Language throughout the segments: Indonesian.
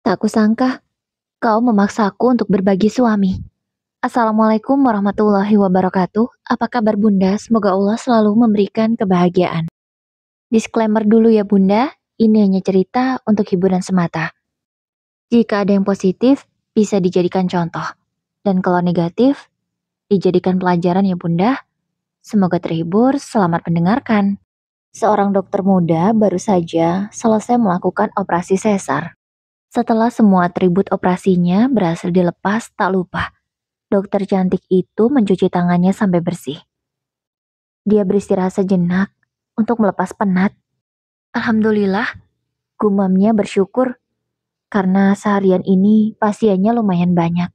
Tak kusangka, kau memaksaku untuk berbagi suami. Assalamualaikum warahmatullahi wabarakatuh. Apa kabar Bunda? Semoga Allah selalu memberikan kebahagiaan. Disclaimer dulu ya Bunda, ini hanya cerita untuk hiburan semata. Jika ada yang positif, bisa dijadikan contoh. Dan kalau negatif, dijadikan pelajaran ya Bunda. Semoga terhibur, selamat mendengarkan. Seorang dokter muda baru saja selesai melakukan operasi sesar. Setelah semua atribut operasinya berhasil dilepas, tak lupa, dokter cantik itu mencuci tangannya sampai bersih. Dia beristirahat sejenak untuk melepas penat. Alhamdulillah, gumamnya bersyukur karena seharian ini pasiennya lumayan banyak.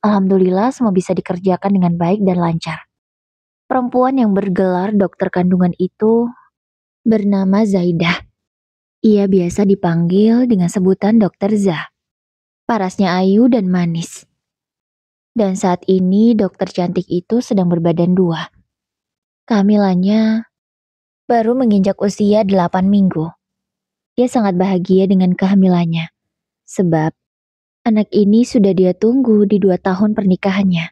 Alhamdulillah semua bisa dikerjakan dengan baik dan lancar. Perempuan yang bergelar dokter kandungan itu bernama Zaidah. Ia biasa dipanggil dengan sebutan Dokter Zah. Parasnya ayu dan manis. Dan saat ini dokter cantik itu sedang berbadan dua. Kehamilannya baru menginjak usia 8 minggu. Dia sangat bahagia dengan kehamilannya. Sebab anak ini sudah dia tunggu di 2 tahun pernikahannya.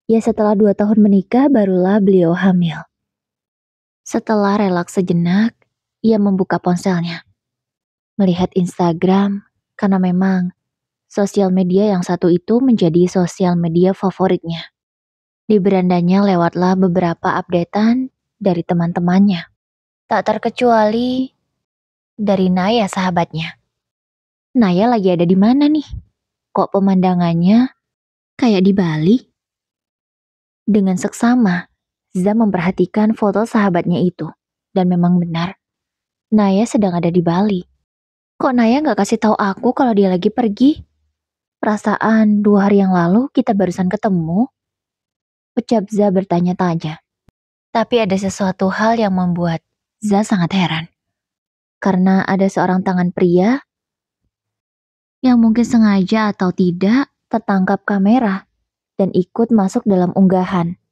Ya setelah 2 tahun menikah barulah beliau hamil. Setelah relaks sejenak, ia membuka ponselnya. Melihat Instagram, karena memang sosial media yang satu itu menjadi sosial media favoritnya. Di berandanya lewatlah beberapa updatean dari teman-temannya. Tak terkecuali dari Naya sahabatnya. Naya lagi ada di mana nih? Kok pemandangannya kayak di Bali? Dengan seksama, Zah memperhatikan foto sahabatnya itu. Dan memang benar, Naya sedang ada di Bali. Kok Naya gak kasih tahu aku kalau dia lagi pergi? Perasaan 2 hari yang lalu kita barusan ketemu. Ucap Zah bertanya-tanya. Tapi ada sesuatu hal yang membuat Zah sangat heran. Karena ada seorang tangan pria yang mungkin sengaja atau tidak tertangkap kamera dan ikut masuk dalam unggahan.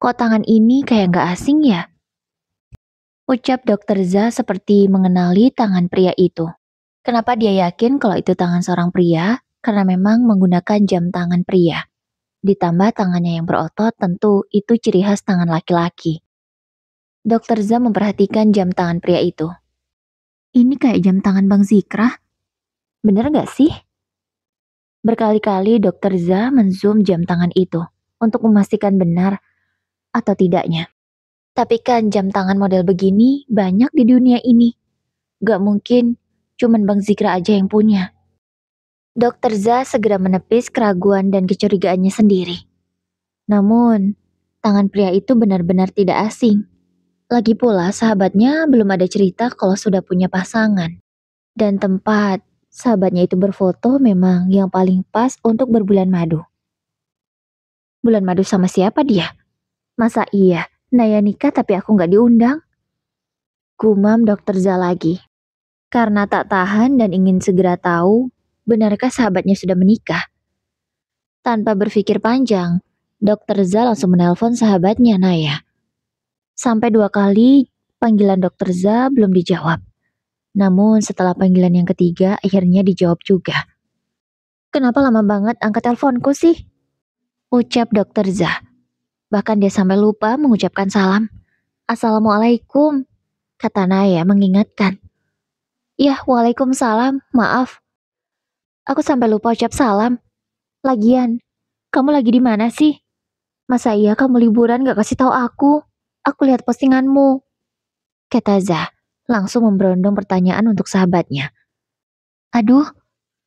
Kok tangan ini kayak gak asing ya? Ucap Dokter Zah seperti mengenali tangan pria itu. Kenapa dia yakin kalau itu tangan seorang pria? Karena memang menggunakan jam tangan pria. Ditambah tangannya yang berotot, tentu itu ciri khas tangan laki-laki. Dokter Zah memperhatikan jam tangan pria itu. Ini kayak jam tangan Bang Zikrah. Bener gak sih? Berkali-kali Dokter Zah menzoom jam tangan itu untuk memastikan benar atau tidaknya. Tapi kan jam tangan model begini banyak di dunia ini. Gak mungkin cuman Bang Zikra aja yang punya. Dokter Zah segera menepis keraguan dan kecurigaannya sendiri. Namun, tangan pria itu benar-benar tidak asing. Lagi pula sahabatnya belum ada cerita kalau sudah punya pasangan. Dan tempat sahabatnya itu berfoto memang yang paling pas untuk berbulan madu. Bulan madu sama siapa dia? Masa iya, Naya nikah tapi aku gak diundang? Gumam Dokter Zah lagi. Karena tak tahan dan ingin segera tahu, benarkah sahabatnya sudah menikah? Tanpa berpikir panjang, Dokter Zah langsung menelpon sahabatnya Naya. Sampai 2 kali panggilan Dokter Zah belum dijawab. Namun setelah panggilan yang ketiga akhirnya dijawab juga. Kenapa lama banget angkat teleponku sih? Ucap Dokter Zah. Bahkan dia sampai lupa mengucapkan salam. Assalamualaikum, kata Naya mengingatkan. Ya, waalaikumsalam, maaf. Aku sampai lupa ucap salam. Lagian, kamu lagi di mana sih? Masa iya kamu liburan gak kasih tahu aku? Aku lihat postinganmu. Kata Zah, langsung memberondong pertanyaan untuk sahabatnya. Aduh,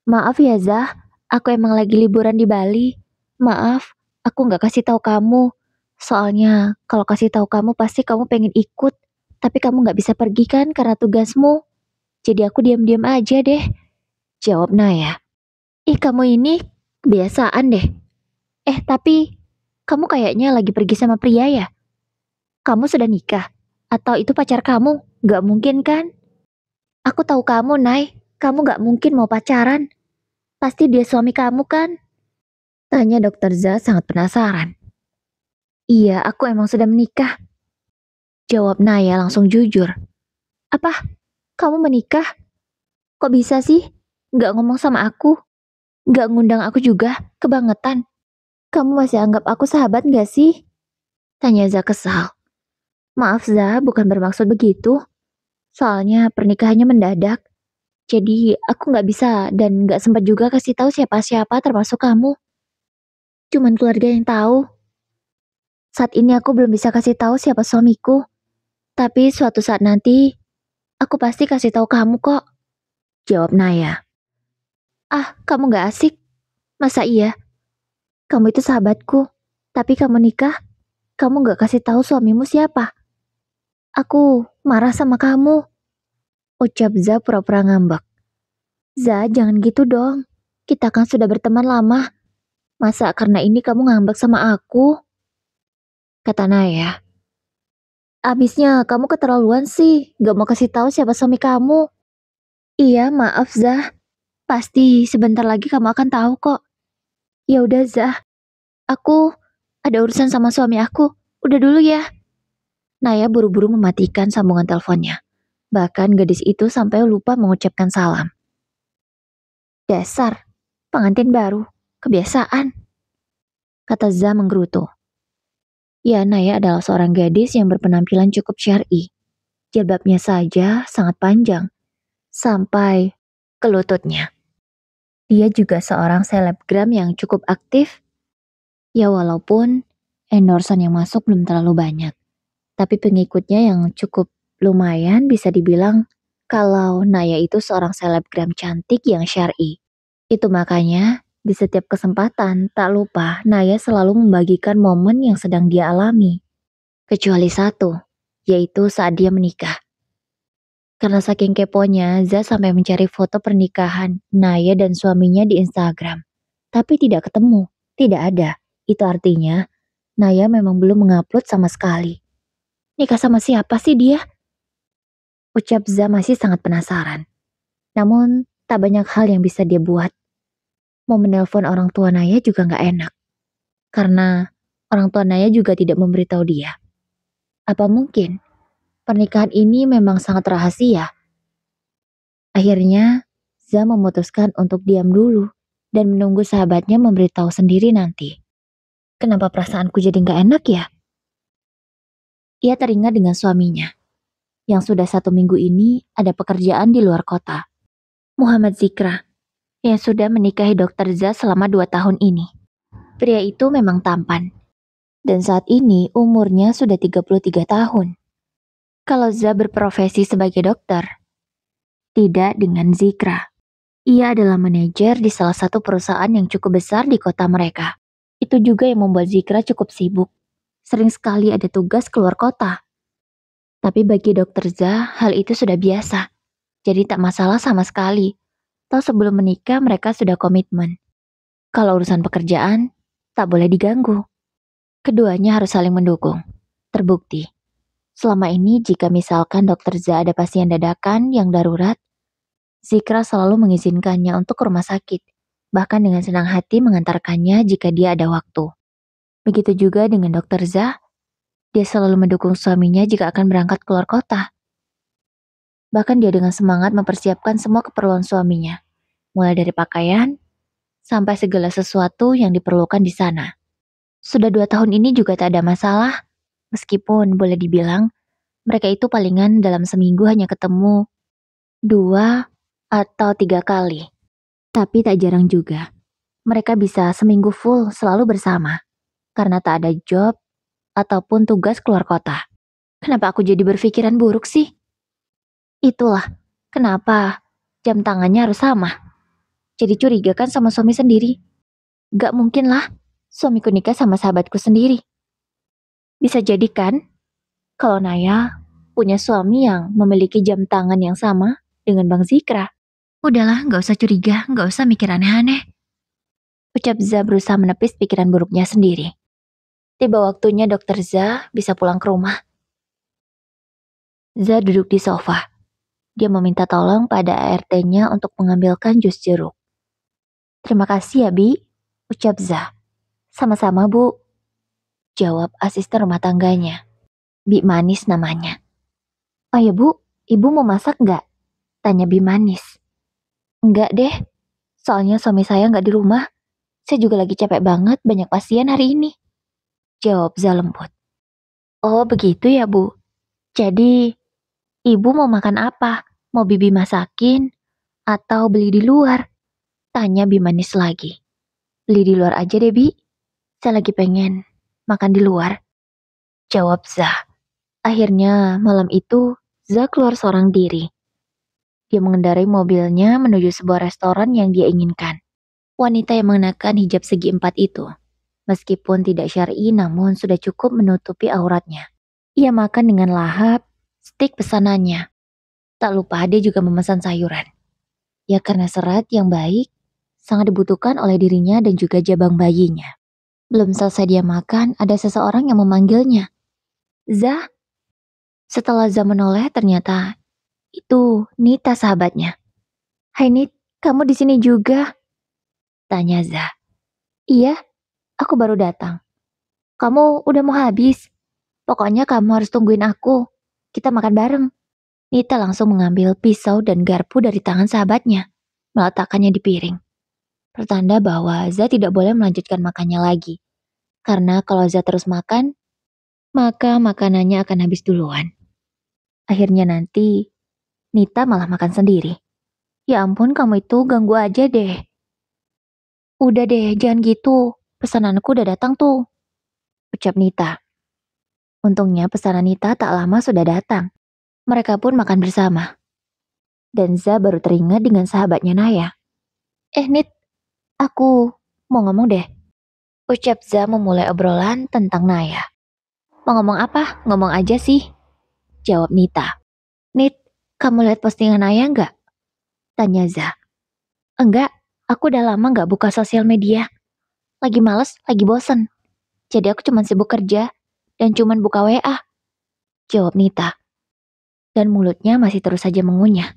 maaf ya Zah, aku emang lagi liburan di Bali. Maaf, aku gak kasih tahu kamu. Soalnya kalau kasih tahu kamu pasti kamu pengen ikut. Tapi kamu gak bisa pergi kan karena tugasmu. Jadi aku diam-diam aja deh. Jawab Naya. Ih kamu ini kebiasaan deh. Tapi kamu kayaknya lagi pergi sama pria ya? Kamu sudah nikah? Atau itu pacar kamu? Gak mungkin kan? Aku tahu kamu, Nay. Kamu gak mungkin mau pacaran. Pasti dia suami kamu kan? Tanya Dokter Zah sangat penasaran. Iya, aku emang sudah menikah. Jawab Naya langsung jujur. Apa? Kamu menikah? Kok bisa sih? Nggak ngomong sama aku, nggak ngundang aku juga, kebangetan. Kamu masih anggap aku sahabat nggak sih? Tanya Za kesal. Maaf Za, bukan bermaksud begitu. Soalnya pernikahannya mendadak. Jadi aku nggak bisa dan nggak sempat juga kasih tahu siapa-siapa termasuk kamu. Cuman keluarga yang tahu. Saat ini aku belum bisa kasih tahu siapa suamiku. Tapi suatu saat nanti, aku pasti kasih tahu kamu kok. Jawab Naya. Ah, kamu nggak asik. Masa iya? Kamu itu sahabatku. Tapi kamu nikah, kamu nggak kasih tahu suamimu siapa. Aku marah sama kamu. Ucap Za pura-pura ngambek. Za, jangan gitu dong. Kita kan sudah berteman lama. Masa karena ini kamu ngambek sama aku? Kata Naya. Abisnya kamu keterlaluan sih. Gak mau kasih tahu siapa suami kamu. Iya, maaf Zah. Pasti sebentar lagi kamu akan tahu kok. Ya udah Zah. Aku ada urusan sama suami aku. Udah dulu ya. Naya buru-buru mematikan sambungan teleponnya. Bahkan gadis itu sampai lupa mengucapkan salam. Dasar, pengantin baru, kebiasaan. Kata Zah menggerutu. Ya, Naya adalah seorang gadis yang berpenampilan cukup syar'i. Jilbabnya saja sangat panjang, sampai ke lututnya. Dia juga seorang selebgram yang cukup aktif. Ya walaupun endorsan yang masuk belum terlalu banyak. Tapi pengikutnya yang cukup lumayan bisa dibilang kalau Naya itu seorang selebgram cantik yang syar'i. Itu makanya di setiap kesempatan tak lupa Naya selalu membagikan momen yang sedang dia alami. Kecuali satu, yaitu saat dia menikah. Karena saking keponya, Za sampai mencari foto pernikahan Naya dan suaminya di Instagram. Tapi tidak ketemu, tidak ada. Itu artinya, Naya memang belum mengupload sama sekali. Nikah sama siapa sih dia? Ucap Za masih sangat penasaran. Namun, tak banyak hal yang bisa dia buat. Mau menelpon orang tua Naya juga gak enak. Karena orang tua Naya juga tidak memberitahu dia. Apa mungkin pernikahan ini memang sangat rahasia? Akhirnya, Za memutuskan untuk diam dulu dan menunggu sahabatnya memberitahu sendiri nanti. Kenapa perasaanku jadi gak enak ya? Ia teringat dengan suaminya, yang sudah 1 minggu ini ada pekerjaan di luar kota. Muhammad Zikra, yang sudah menikahi Dr. Za selama 2 tahun ini. Pria itu memang tampan, dan saat ini umurnya sudah 33 tahun. Kalau Za berprofesi sebagai dokter, tidak dengan Zikra. Ia adalah manajer di salah satu perusahaan yang cukup besar di kota mereka. Itu juga yang membuat Zikra cukup sibuk. Sering sekali ada tugas keluar kota. Tapi bagi Dokter Za, hal itu sudah biasa. Jadi tak masalah sama sekali. Toh sebelum menikah mereka sudah komitmen. Kalau urusan pekerjaan, tak boleh diganggu. Keduanya harus saling mendukung. Terbukti. Selama ini jika misalkan Dokter Za ada pasien dadakan yang darurat, Zikra selalu mengizinkannya untuk ke rumah sakit. Bahkan dengan senang hati mengantarkannya jika dia ada waktu. Begitu juga dengan Dokter Za, dia selalu mendukung suaminya jika akan berangkat keluar kota. Bahkan dia dengan semangat mempersiapkan semua keperluan suaminya, mulai dari pakaian, sampai segala sesuatu yang diperlukan di sana. Sudah 2 tahun ini juga tak ada masalah, meskipun boleh dibilang, mereka itu palingan dalam seminggu hanya ketemu 2 atau 3 kali. Tapi tak jarang juga, mereka bisa seminggu full selalu bersama, karena tak ada job ataupun tugas keluar kota. Kenapa aku jadi berpikiran buruk sih? Itulah kenapa jam tangannya harus sama. Jadi curiga kan sama suami sendiri. Gak mungkin lah suamiku nikah sama sahabatku sendiri. Bisa jadi kan kalau Naya punya suami yang memiliki jam tangan yang sama dengan Bang Zikra. Udahlah, gak usah curiga, gak usah mikir aneh-aneh. Ucap Za berusaha menepis pikiran buruknya sendiri. Tiba waktunya Dokter Za bisa pulang ke rumah. Za duduk di sofa. Dia meminta tolong pada ART-nya untuk mengambilkan jus jeruk. Terima kasih ya, Bi, ucap Za. Sama-sama, Bu, jawab asisten rumah tangganya. Bi Manis namanya. Oh ya, Bu, Ibu mau masak nggak? Tanya Bi Manis. Enggak deh, Soalnya suami saya nggak di rumah. Saya juga lagi capek banget, banyak pasien hari ini. Jawab Za lembut. Oh begitu ya Bu. Jadi, Ibu mau makan apa? Mau Bibi masakin? Atau beli di luar? Tanya Bi manis lagi. Beli di luar aja deh Bi. Saya lagi pengen makan di luar. Jawab Za. Akhirnya malam itu, Za keluar seorang diri. Dia mengendarai mobilnya menuju sebuah restoran yang dia inginkan. Wanita yang mengenakan hijab segi empat itu, meskipun tidak syar'i namun sudah cukup menutupi auratnya. Ia makan dengan lahap, stik pesanannya. Tak lupa dia juga memesan sayuran. Ya karena serat yang baik, sangat dibutuhkan oleh dirinya dan juga jabang bayinya. Belum selesai dia makan, ada seseorang yang memanggilnya. Zah? Setelah Zah menoleh, ternyata itu Nita sahabatnya. Hai Nit, kamu di sini juga? Tanya Zah. Iya, aku baru datang. Kamu udah mau habis? Pokoknya kamu harus tungguin aku. Kita makan bareng. Nita langsung mengambil pisau dan garpu dari tangan sahabatnya, meletakkannya di piring. Pertanda bahwa Zah tidak boleh melanjutkan makannya lagi. Karena kalau Zah terus makan, maka makanannya akan habis duluan. Akhirnya nanti, Nita malah makan sendiri. Ya ampun kamu itu ganggu aja deh. Udah deh, jangan gitu. Pesananku udah datang tuh. Ucap Nita. Untungnya pesanan Nita tak lama sudah datang. Mereka pun makan bersama. Dan Za baru teringat dengan sahabatnya Naya. Nit, aku mau ngomong deh. Ucap Za memulai obrolan tentang Naya. Mau ngomong apa? Ngomong aja sih. Jawab Nita. Nit, kamu lihat postingan Naya nggak? Tanya Za. Enggak, aku udah lama nggak buka sosial media. Lagi males, lagi bosen. Jadi aku cuma sibuk kerja dan cuman buka WA. Jawab Nita. Dan mulutnya masih terus saja mengunyah.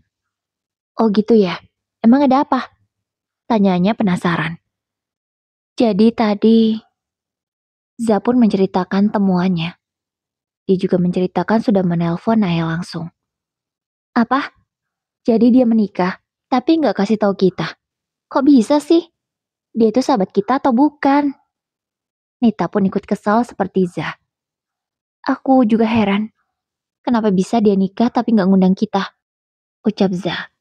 Oh gitu ya? Emang ada apa? Tanyanya penasaran. Jadi tadi, Za pun menceritakan temuannya. Dia juga menceritakan sudah menelpon Naya langsung. Apa? Jadi dia menikah, tapi nggak kasih tahu kita. Kok bisa sih? Dia itu sahabat kita atau bukan? Nita pun ikut kesal seperti Za. Aku juga heran. Kenapa bisa dia nikah tapi nggak ngundang kita? Ucap Za.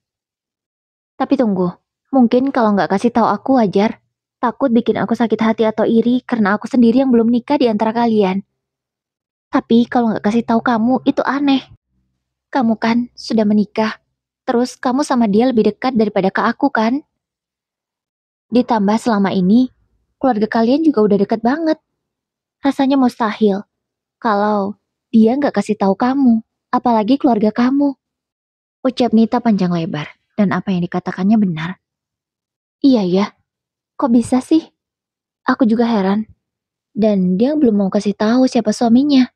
Tapi tunggu, mungkin kalau nggak kasih tahu aku wajar. Takut bikin aku sakit hati atau iri karena aku sendiri yang belum nikah di antara kalian. Tapi kalau nggak kasih tahu kamu, itu aneh. Kamu kan sudah menikah. Terus kamu sama dia lebih dekat daripada ke aku kan? Ditambah selama ini, keluarga kalian juga udah dekat banget. Rasanya mustahil kalau dia nggak kasih tahu kamu, apalagi keluarga kamu. Ucap Nita panjang lebar, dan apa yang dikatakannya benar. Iya ya, kok bisa sih? Aku juga heran. Dan dia belum mau kasih tahu siapa suaminya.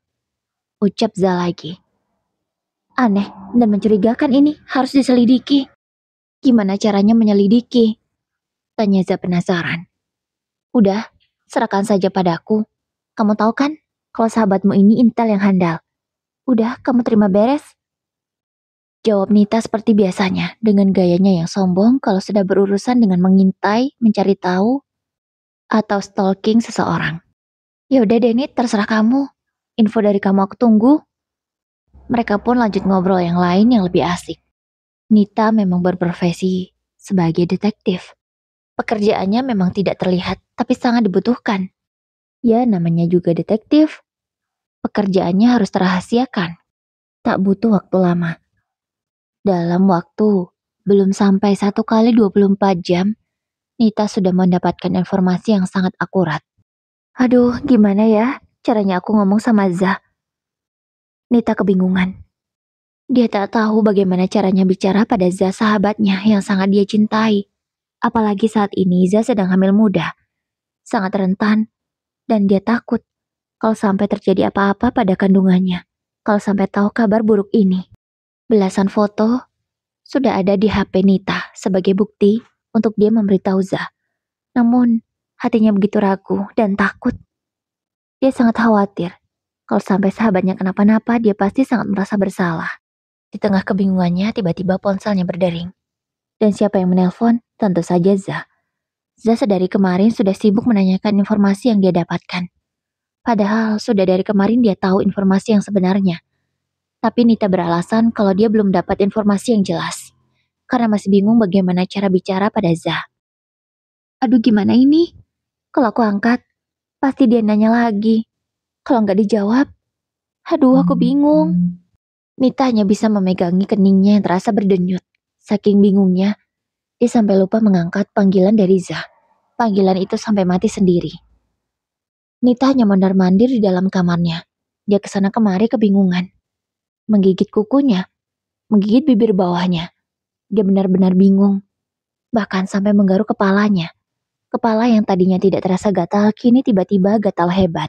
Ucap Za lagi. Aneh dan mencurigakan ini, harus diselidiki. Gimana caranya menyelidiki? Tanya Za penasaran. Udah, serahkan saja padaku. Kamu tahu kan, kalau sahabatmu ini intel yang handal. Udah, kamu terima beres. Jawab Nita seperti biasanya, dengan gayanya yang sombong kalau sudah berurusan dengan mengintai, mencari tahu, atau stalking seseorang. Ya udah deh Nit, terserah kamu. Info dari kamu aku tunggu. Mereka pun lanjut ngobrol yang lain yang lebih asik. Nita memang berprofesi sebagai detektif. Pekerjaannya memang tidak terlihat, tapi sangat dibutuhkan. Ya, namanya juga detektif. Pekerjaannya harus terahasiakan. Tak butuh waktu lama. Dalam waktu belum sampai 1 kali 24 jam, Nita sudah mendapatkan informasi yang sangat akurat. Aduh, gimana ya caranya aku ngomong sama Zah? Nita kebingungan. Dia tak tahu bagaimana caranya bicara pada Zah sahabatnya yang sangat dia cintai. Apalagi saat ini Zah sedang hamil muda. Sangat rentan. Dan dia takut kalau sampai terjadi apa-apa pada kandungannya. Kalau sampai tahu kabar buruk ini. Belasan foto sudah ada di HP Nita sebagai bukti untuk dia memberitahu Zah. Namun, hatinya begitu ragu dan takut. Dia sangat khawatir. Kalau sampai sahabatnya kenapa-napa, dia pasti sangat merasa bersalah. Di tengah kebingungannya, tiba-tiba ponselnya berdering. Dan siapa yang menelpon? Tentu saja Zah. Zah sedari kemarin sudah sibuk menanyakan informasi yang dia dapatkan. Padahal sudah dari kemarin dia tahu informasi yang sebenarnya. Tapi Nita beralasan kalau dia belum dapat informasi yang jelas. Karena masih bingung bagaimana cara bicara pada Zah. Aduh gimana ini? Kalau aku angkat, pasti dia nanya lagi. Kalau nggak dijawab, aduh aku bingung. Nita hanya bisa memegangi keningnya yang terasa berdenyut. Saking bingungnya, dia sampai lupa mengangkat panggilan dari Zah. Panggilan itu sampai mati sendiri. Nita hanya mondar-mandir di dalam kamarnya. Dia kesana kemari kebingungan. Menggigit kukunya, menggigit bibir bawahnya. Dia benar-benar bingung. Bahkan sampai menggaruk kepalanya. Kepala yang tadinya tidak terasa gatal, kini tiba-tiba gatal hebat.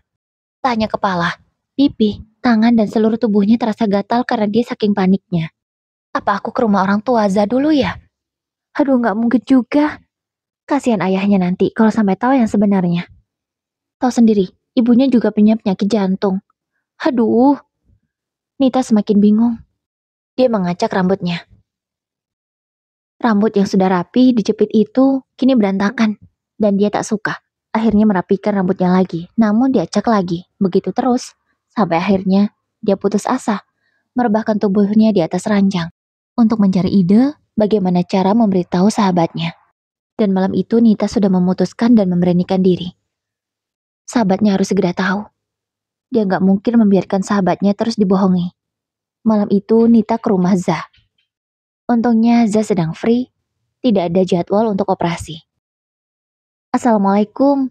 Tanya kepala, pipi, tangan dan seluruh tubuhnya terasa gatal karena dia saking paniknya. Apa aku ke rumah orang tua Zah dulu ya? Aduh nggak mungkin juga. Kasihan ayahnya nanti kalau sampai tahu yang sebenarnya. Tahu sendiri, ibunya juga punya penyakit jantung. Aduh, Nita semakin bingung. Dia mengacak rambutnya. Rambut yang sudah rapi dijepit itu kini berantakan. Dan dia tak suka. Akhirnya merapikan rambutnya lagi. Namun diacak lagi. Begitu terus. Sampai akhirnya dia putus asa. Merebahkan tubuhnya di atas ranjang. Untuk mencari ide bagaimana cara memberitahu sahabatnya. Dan malam itu Nita sudah memutuskan dan memberanikan diri. Sahabatnya harus segera tahu. Dia nggak mungkin membiarkan sahabatnya terus dibohongi. Malam itu Nita ke rumah Zah. Untungnya Zah sedang free. Tidak ada jadwal untuk operasi. Assalamualaikum,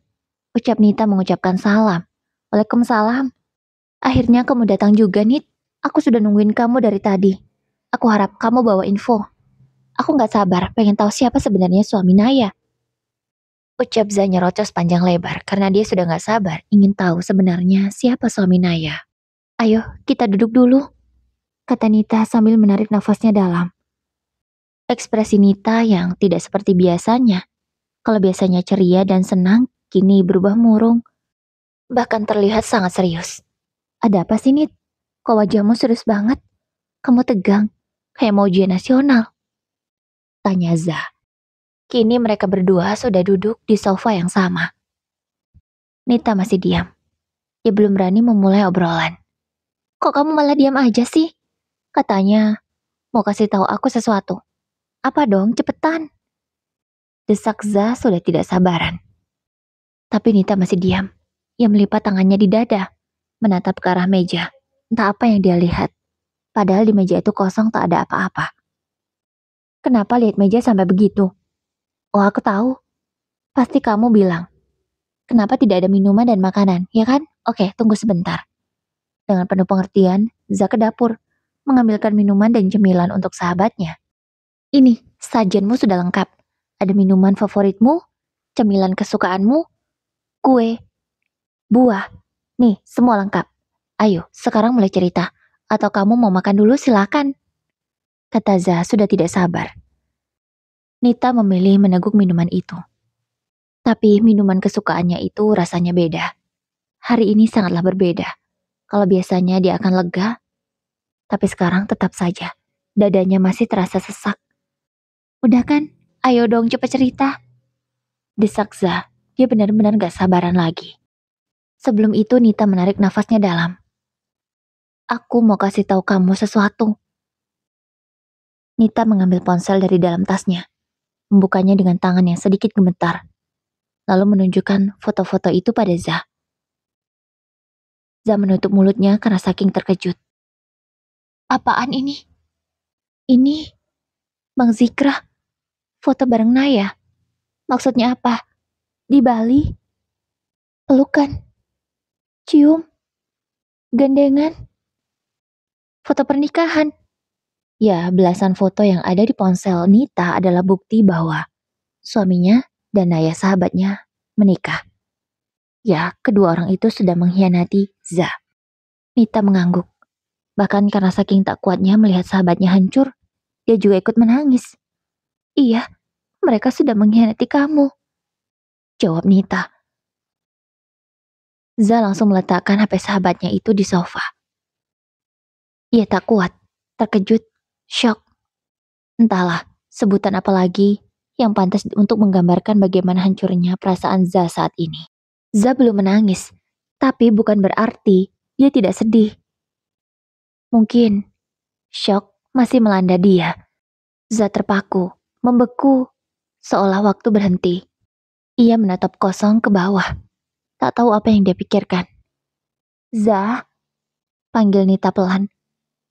ucap Nita mengucapkan salam. Waalaikumsalam. Akhirnya kamu datang juga, Nit. Aku sudah nungguin kamu dari tadi. Aku harap kamu bawa info. Aku nggak sabar, pengen tahu siapa sebenarnya suami Naya. Ucap Zah nyerocos panjang lebar karena dia sudah nggak sabar ingin tahu sebenarnya siapa suami Naya. Ayo, kita duduk dulu, kata Nita sambil menarik nafasnya dalam. Ekspresi Nita yang tidak seperti biasanya. Kalau biasanya ceria dan senang, kini berubah murung. Bahkan terlihat sangat serius. Ada apa sih, Nit? Kok wajahmu serius banget? Kamu tegang, kayak mau ujian nasional. Tanya Zah. Kini mereka berdua sudah duduk di sofa yang sama. Nita masih diam. Dia belum berani memulai obrolan. Kok kamu malah diam aja sih? Katanya, mau kasih tahu aku sesuatu. Apa dong, cepetan. Desak Zah sudah tidak sabaran. Tapi Nita masih diam. Ia melipat tangannya di dada, menatap ke arah meja. Entah apa yang dia lihat. Padahal di meja itu kosong tak ada apa-apa. Kenapa lihat meja sampai begitu? Oh, aku tahu. Pasti kamu bilang. Kenapa tidak ada minuman dan makanan, ya kan? Oke, tunggu sebentar. Dengan penuh pengertian, Zah ke dapur, mengambilkan minuman dan cemilan untuk sahabatnya. Ini, sajianmu sudah lengkap. Ada minuman favoritmu, cemilan kesukaanmu, kue, buah. Nih, semua lengkap. Ayo, sekarang mulai cerita. Atau kamu mau makan dulu silakan. Kata Zah sudah tidak sabar. Nita memilih meneguk minuman itu. Tapi minuman kesukaannya itu rasanya beda. Hari ini sangatlah berbeda. Kalau biasanya dia akan lega, tapi sekarang tetap saja. Dadanya masih terasa sesak. Udah kan? Ayo dong cepat cerita. Desak Zah, dia benar-benar gak sabaran lagi. Sebelum itu Nita menarik nafasnya dalam. Aku mau kasih tahu kamu sesuatu. Nita mengambil ponsel dari dalam tasnya, membukanya dengan tangan yang sedikit gemetar, lalu menunjukkan foto-foto itu pada Zah. Zah menutup mulutnya karena saking terkejut. Apaan ini? Ini Bang Zikra, foto bareng Naya. Maksudnya apa? Di Bali? Pelukan? Cium? Gandengan? Foto pernikahan? Ya, belasan foto yang ada di ponsel Nita adalah bukti bahwa suaminya dan Naya sahabatnya menikah. Ya, kedua orang itu sudah mengkhianati Zah. Nita mengangguk. Bahkan karena saking tak kuatnya melihat sahabatnya hancur, dia juga ikut menangis. Iya, mereka sudah mengkhianati kamu, jawab Nita. Zah langsung meletakkan HP sahabatnya itu di sofa. Ia tak kuat, terkejut, syok. Entahlah, Sebutan apa lagi yang pantas untuk menggambarkan bagaimana hancurnya perasaan Za saat ini? Za belum menangis, tapi bukan berarti dia tidak sedih. Mungkin syok masih melanda dia. Za terpaku, membeku, seolah waktu berhenti. Ia menatap kosong ke bawah, tak tahu apa yang dia pikirkan. Za, panggil Nita pelan,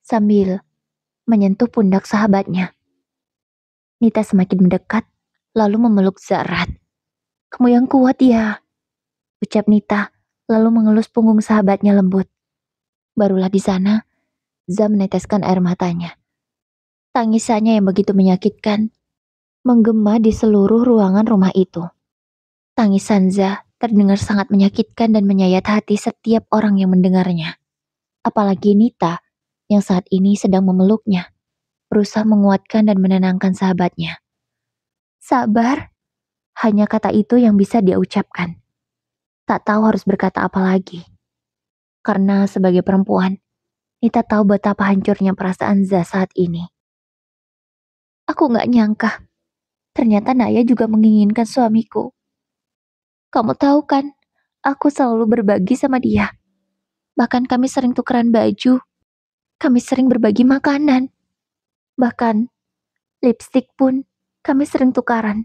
sambil menyentuh pundak sahabatnya. Nita semakin mendekat, lalu memeluk Za erat. Kamu yang kuat ya, ucap Nita, lalu mengelus punggung sahabatnya lembut. Barulah di sana, Za meneteskan air matanya. Tangisannya yang begitu menyakitkan, menggema di seluruh ruangan rumah itu. Tangisan Za terdengar sangat menyakitkan dan menyayat hati setiap orang yang mendengarnya. Apalagi Nita, yang saat ini sedang memeluknya, berusaha menguatkan dan menenangkan sahabatnya. Sabar, hanya kata itu yang bisa dia ucapkan. Tak tahu harus berkata apa lagi. Karena sebagai perempuan, Nita tahu betapa hancurnya perasaan Za saat ini. Aku gak nyangka, ternyata Naya juga menginginkan suamiku. Kamu tahu kan, aku selalu berbagi sama dia. Bahkan kami sering tukeran baju. Kami sering berbagi makanan. Bahkan lipstik pun kami sering tukaran.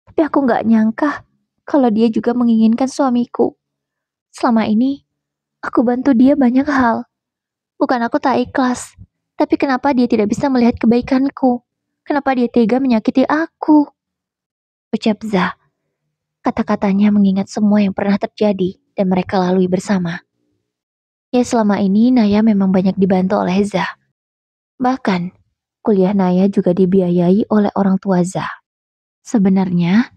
Tapi aku gak nyangka kalau dia juga menginginkan suamiku. Selama ini, aku bantu dia banyak hal. Bukan aku tak ikhlas, tapi kenapa dia tidak bisa melihat kebaikanku? Kenapa dia tega menyakiti aku? Ucap Za. Kata-katanya mengingat semua yang pernah terjadi dan mereka lalui bersama. Ya selama ini Naya memang banyak dibantu oleh Za. Bahkan, kuliah Naya juga dibiayai oleh orang tua Za. Sebenarnya,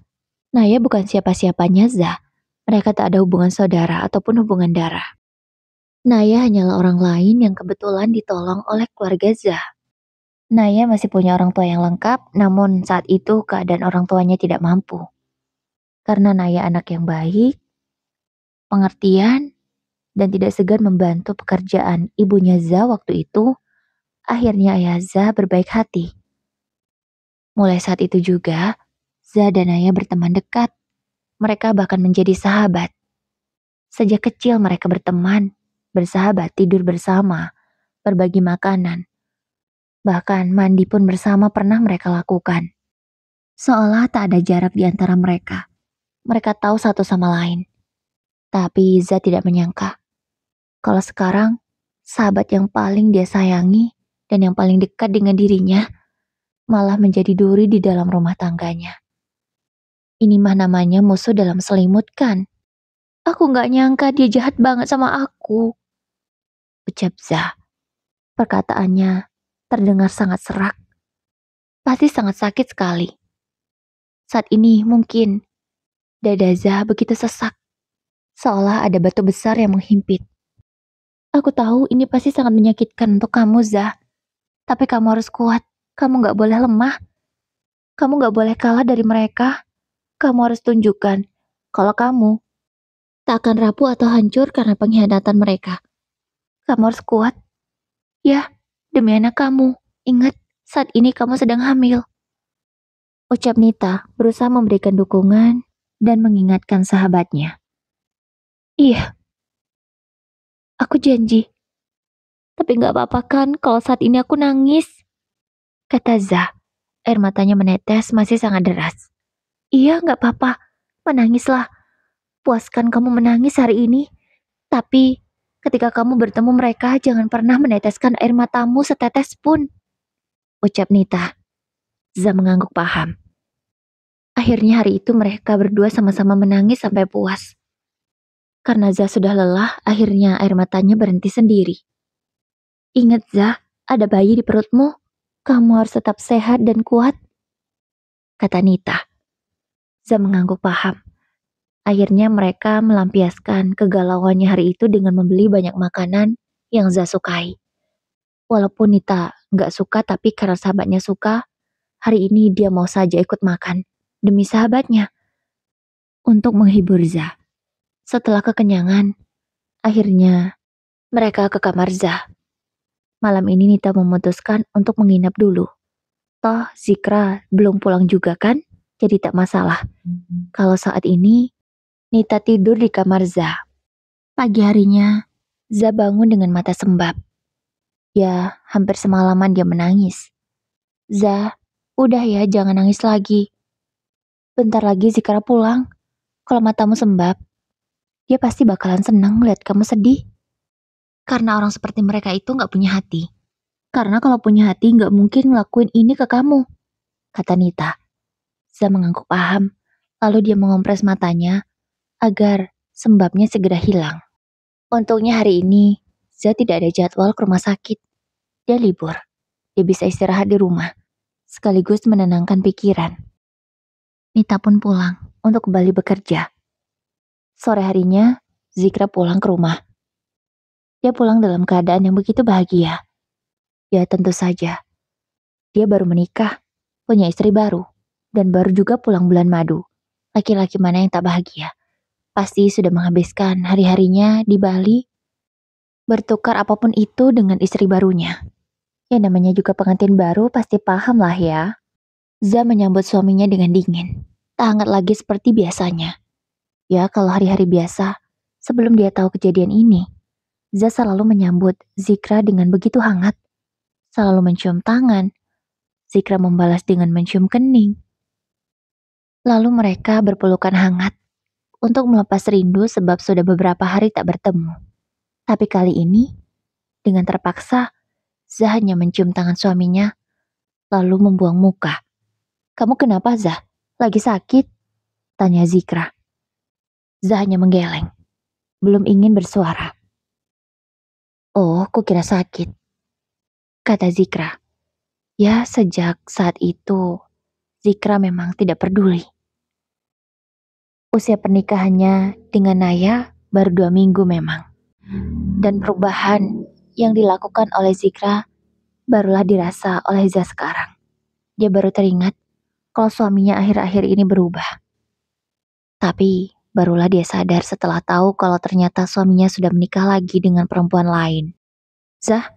Naya bukan siapa-siapanya Za. Mereka tak ada hubungan saudara ataupun hubungan darah. Naya hanyalah orang lain yang kebetulan ditolong oleh keluarga Za. Naya masih punya orang tua yang lengkap, namun saat itu keadaan orang tuanya tidak mampu. Karena Naya anak yang baik, pengertian, dan tidak segan membantu pekerjaan ibunya Za waktu itu, akhirnya ayah Za berbaik hati. Mulai saat itu juga, Za dan Naya berteman dekat. Mereka bahkan menjadi sahabat. Sejak kecil mereka berteman, bersahabat, tidur bersama, berbagi makanan. Bahkan mandi pun bersama pernah mereka lakukan. Seolah tak ada jarak di antara mereka. Mereka tahu satu sama lain. Tapi Za tidak menyangka kalau sekarang sahabat yang paling dia sayangi dan yang paling dekat dengan dirinya malah menjadi duri di dalam rumah tangganya. Ini mah namanya musuh dalam selimut kan? Aku gak nyangka dia jahat banget sama aku, ucap Za. Perkataannya terdengar sangat serak. Pasti sangat sakit sekali. Saat ini mungkin dada Za begitu sesak, seolah ada batu besar yang menghimpit. Aku tahu ini pasti sangat menyakitkan untuk kamu, Za. Tapi kamu harus kuat. Kamu gak boleh lemah. Kamu gak boleh kalah dari mereka. Kamu harus tunjukkan kalau kamu tak akan rapuh atau hancur karena pengkhianatan mereka. Kamu harus kuat. Ya, demi anak kamu. Ingat, saat ini kamu sedang hamil. Ucap Nita berusaha memberikan dukungan dan mengingatkan sahabatnya. Iya, aku janji. Tapi gak apa-apa kan kalau saat ini aku nangis? Kata Za. Air matanya menetes masih sangat deras. Iya, gak apa-apa. Menangislah. Puaskan kamu menangis hari ini. Tapi, ketika kamu bertemu mereka, jangan pernah meneteskan air matamu setetes pun. Ucap Nita. Za mengangguk paham. Akhirnya hari itu mereka berdua sama-sama menangis sampai puas. Karena Za sudah lelah, akhirnya air matanya berhenti sendiri. Ingat Za, ada bayi di perutmu. Kamu harus tetap sehat dan kuat. Kata Nita. Za mengangguk paham. Akhirnya mereka melampiaskan kegalauannya hari itu dengan membeli banyak makanan yang Za sukai. Walaupun Nita gak suka tapi karena sahabatnya suka, hari ini dia mau saja ikut makan. Demi sahabatnya. Untuk menghibur Za. Setelah kekenyangan, akhirnya mereka ke kamar Za. Malam ini Nita memutuskan untuk menginap dulu. Toh Zikra belum pulang juga kan? Jadi tak masalah. Kalau saat ini, Nita tidur di kamar Za. Pagi harinya, Za bangun dengan mata sembab. Ya, hampir semalaman dia menangis. Za, udah ya jangan nangis lagi. Bentar lagi Zikra pulang. Kalau matamu sembab, dia pasti bakalan senang lihat kamu sedih. Karena orang seperti mereka itu gak punya hati. Karena kalau punya hati gak mungkin ngelakuin ini ke kamu, kata Nita. Za mengangguk paham, lalu dia mengompres matanya agar sembabnya segera hilang. Untungnya hari ini, Za tidak ada jadwal ke rumah sakit. Dia libur. Dia bisa istirahat di rumah, sekaligus menenangkan pikiran. Nita pun pulang untuk kembali bekerja. Sore harinya, Zikra pulang ke rumah. Dia pulang dalam keadaan yang begitu bahagia. Ya tentu saja, dia baru menikah, punya istri baru, dan baru juga pulang bulan madu. Laki-laki mana yang tak bahagia? Pasti sudah menghabiskan hari-harinya di Bali, bertukar apapun itu dengan istri barunya. Ya namanya juga pengantin baru pasti paham lah ya. Za menyambut suaminya dengan dingin. Tak hangat lagi seperti biasanya. Ya kalau hari-hari biasa, sebelum dia tahu kejadian ini, Za selalu menyambut Zikra dengan begitu hangat. Selalu mencium tangan. Zikra membalas dengan mencium kening. Lalu mereka berpelukan hangat untuk melepas rindu sebab sudah beberapa hari tak bertemu. Tapi kali ini, dengan terpaksa, Za hanya mencium tangan suaminya, lalu membuang muka. Kamu kenapa, Za? Lagi sakit? Tanya Zikra. Za hanya menggeleng, belum ingin bersuara. Oh, kukira sakit, kata Zikra. Ya, sejak saat itu, Zikra memang tidak peduli. Usia pernikahannya dengan Naya baru 2 minggu memang. Dan perubahan yang dilakukan oleh Zikra barulah dirasa oleh Za sekarang. Dia baru teringat kalau suaminya akhir-akhir ini berubah. Tapi barulah dia sadar setelah tahu kalau ternyata suaminya sudah menikah lagi dengan perempuan lain. Zah,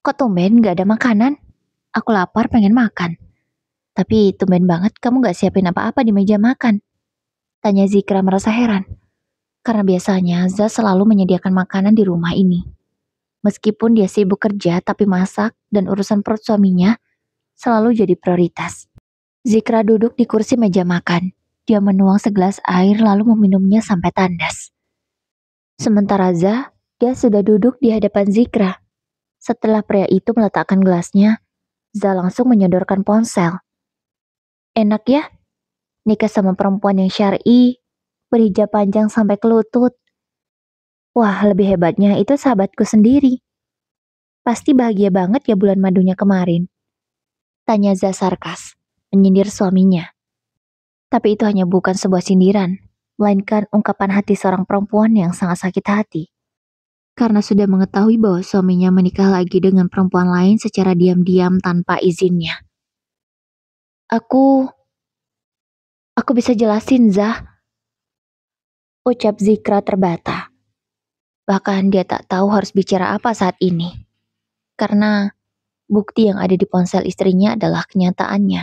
kok tumben gak ada makanan? Aku lapar pengen makan. Tapi tumben banget kamu gak siapin apa-apa di meja makan. Tanya Zikra merasa heran. Karena biasanya Za selalu menyediakan makanan di rumah ini. Meskipun dia sibuk kerja, tapi masak dan urusan perut suaminya selalu jadi prioritas. Zikra duduk di kursi meja makan. Dia menuang segelas air lalu meminumnya sampai tandas. Sementara Za, dia sudah duduk di hadapan Zikra. Setelah pria itu meletakkan gelasnya, Za langsung menyodorkan ponsel. Enak ya? Nikah sama perempuan yang syar'i, berhijab panjang sampai ke lutut. Wah, lebih hebatnya itu sahabatku sendiri. Pasti bahagia banget ya bulan madunya kemarin. Tanya Za sarkas, menyindir suaminya. Tapi itu hanya bukan sebuah sindiran, melainkan ungkapan hati seorang perempuan yang sangat sakit hati. Karena sudah mengetahui bahwa suaminya menikah lagi dengan perempuan lain secara diam-diam tanpa izinnya. Aku bisa jelasin, Zah. Ucap Zikra terbata. Bahkan dia tak tahu harus bicara apa saat ini. Karena bukti yang ada di ponsel istrinya adalah kenyataannya.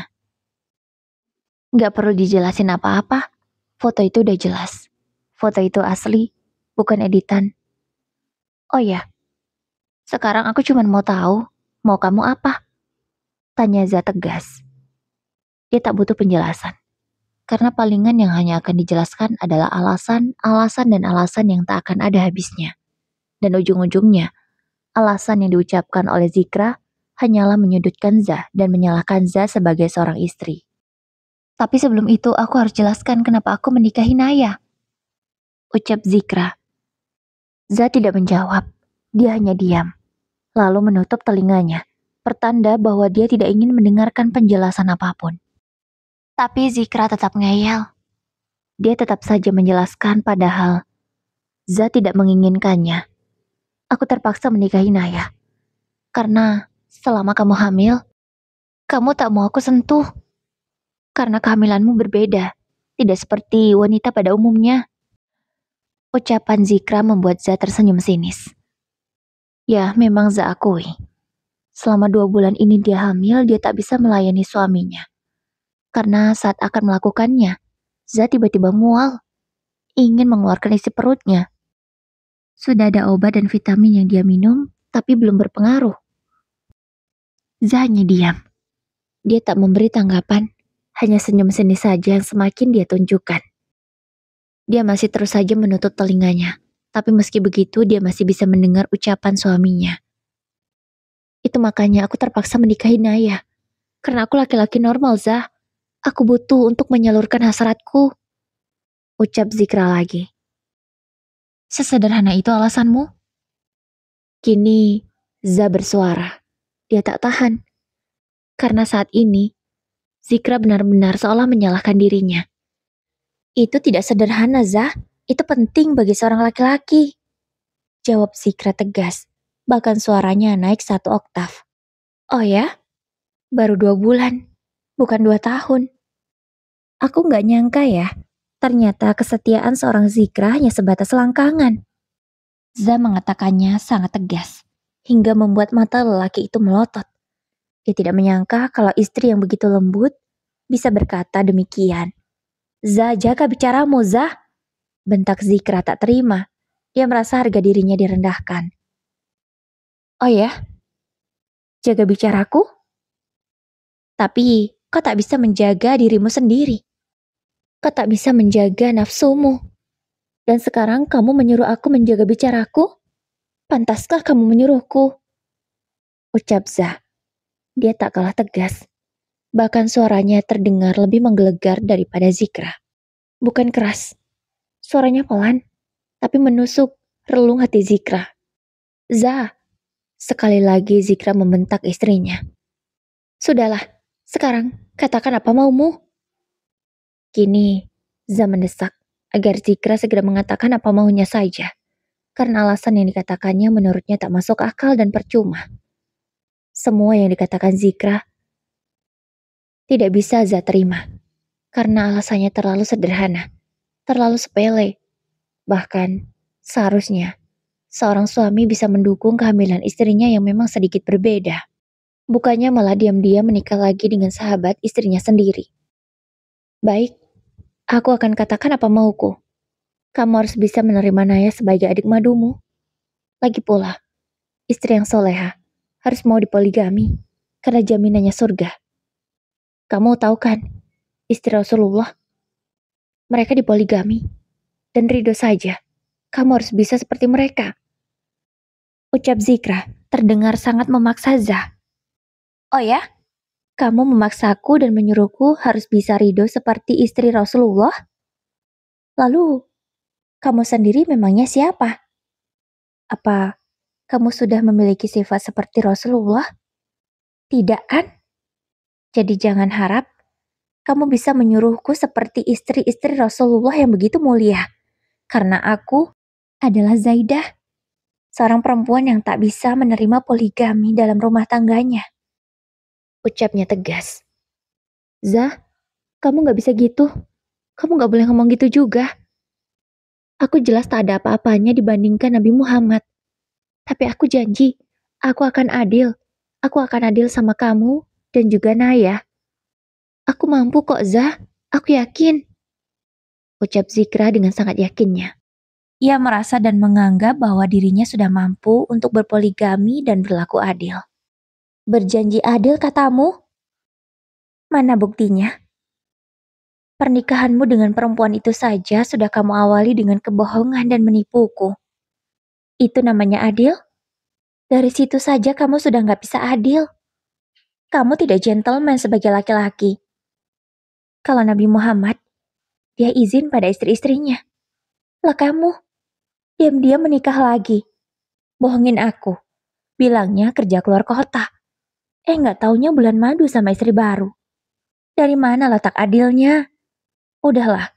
Gak perlu dijelasin apa-apa. Foto itu udah jelas. Foto itu asli, bukan editan. Oh ya, sekarang aku cuma mau tahu, mau kamu apa? Tanya Za tegas. Dia tak butuh penjelasan. Karena palingan yang hanya akan dijelaskan adalah alasan, dan alasan yang tak akan ada habisnya. Dan ujung-ujungnya, alasan yang diucapkan oleh Zikra hanyalah menyudutkan Za dan menyalahkan Za sebagai seorang istri. Tapi sebelum itu aku harus jelaskan kenapa aku menikahi Naya. Ucap Zikra. Za tidak menjawab, dia hanya diam. Lalu menutup telinganya, pertanda bahwa dia tidak ingin mendengarkan penjelasan apapun. Tapi Zikra tetap ngeyel. Dia tetap saja menjelaskan padahal Za tidak menginginkannya. Aku terpaksa menikahi Naya. Karena selama kamu hamil, kamu tak mau aku sentuh. Karena kehamilanmu berbeda, tidak seperti wanita pada umumnya. Ucapan Zikra membuat Za tersenyum sinis. Ya, memang Za akui. Selama 2 bulan ini dia hamil, dia tak bisa melayani suaminya. Karena saat akan melakukannya, Za tiba-tiba mual, ingin mengeluarkan isi perutnya. Sudah ada obat dan vitamin yang dia minum, tapi belum berpengaruh. Za hanya diam. Dia tak memberi tanggapan, hanya senyum seni saja yang semakin dia tunjukkan. Dia masih terus saja menutup telinganya, tapi meski begitu dia masih bisa mendengar ucapan suaminya. Itu makanya aku terpaksa menikahi Naya. Karena aku laki-laki normal, Zah. Aku butuh untuk menyalurkan hasratku. Ucap Zikra lagi. Sesederhana itu alasanmu? Kini, Zah bersuara. Dia tak tahan. Karena saat ini, Zikra benar-benar seolah menyalahkan dirinya. Itu tidak sederhana, Zah. Itu penting bagi seorang laki-laki. Jawab Zikra tegas. Bahkan suaranya naik 1 oktav. Oh ya? Baru 2 bulan. Bukan 2 tahun. Aku nggak nyangka ya. Ternyata kesetiaan seorang Zikra hanya sebatas selangkangan. Za mengatakannya sangat tegas. Hingga membuat mata lelaki itu melotot. Dia tidak menyangka kalau istri yang begitu lembut bisa berkata demikian. Za, jaga bicaramu, Za. Bentak Zikra tak terima. Dia merasa harga dirinya direndahkan. Oh ya? Jaga bicaraku? Tapi kau tak bisa menjaga dirimu sendiri. Kau tak bisa menjaga nafsumu. Dan sekarang kamu menyuruh aku menjaga bicaraku? Pantaskah kamu menyuruhku? Ucap Za. Dia tak kalah tegas. Bahkan suaranya terdengar lebih menggelegar daripada Zikra. Bukan keras. Suaranya pelan, tapi menusuk relung hati Zikra. Za. Sekali lagi Zikra membentak istrinya. Sudahlah, sekarang katakan apa maumu. Kini, Za mendesak agar Zikra segera mengatakan apa maunya saja. Karena alasan yang dikatakannya menurutnya tak masuk akal dan percuma. Semua yang dikatakan Zikra tidak bisa Za terima. Karena alasannya terlalu sederhana, terlalu sepele. Bahkan, seharusnya seorang suami bisa mendukung kehamilan istrinya yang memang sedikit berbeda. Bukannya malah diam-diam menikah lagi dengan sahabat istrinya sendiri. Baik, aku akan katakan apa mauku. Kamu harus bisa menerima Naya sebagai adik madumu. Lagi pula, istri yang soleha harus mau dipoligami karena jaminannya surga. Kamu tahu kan, istri Rasulullah, mereka dipoligami. Dan ridho saja, kamu harus bisa seperti mereka. Ucap Zikra terdengar sangat memaksa Za. Oh ya? Kamu memaksaku dan menyuruhku harus bisa ridho seperti istri Rasulullah? Lalu, kamu sendiri memangnya siapa? Apa kamu sudah memiliki sifat seperti Rasulullah? Tidak kan? Jadi jangan harap kamu bisa menyuruhku seperti istri-istri Rasulullah yang begitu mulia. Karena aku adalah Zaidah, seorang perempuan yang tak bisa menerima poligami dalam rumah tangganya. Ucapnya tegas. Zah, kamu gak bisa gitu. Kamu gak boleh ngomong gitu juga. Aku jelas tak ada apa-apanya dibandingkan Nabi Muhammad. Tapi aku janji, aku akan adil. Aku akan adil sama kamu dan juga Naya. Aku mampu kok, Zah. Aku yakin. Ucap Zikra dengan sangat yakinnya. Ia merasa dan menganggap bahwa dirinya sudah mampu untuk berpoligami dan berlaku adil. Berjanji adil katamu? Mana buktinya? Pernikahanmu dengan perempuan itu saja sudah kamu awali dengan kebohongan dan menipuku. Itu namanya adil? Dari situ saja kamu sudah gak bisa adil. Kamu tidak gentleman sebagai laki-laki. Kalau Nabi Muhammad, dia izin pada istri-istrinya. Lah kamu, diam-diam menikah lagi. Bohongin aku. Bilangnya kerja keluar kota. Gak taunya bulan madu sama istri baru. Dari mana letak adilnya? Udahlah,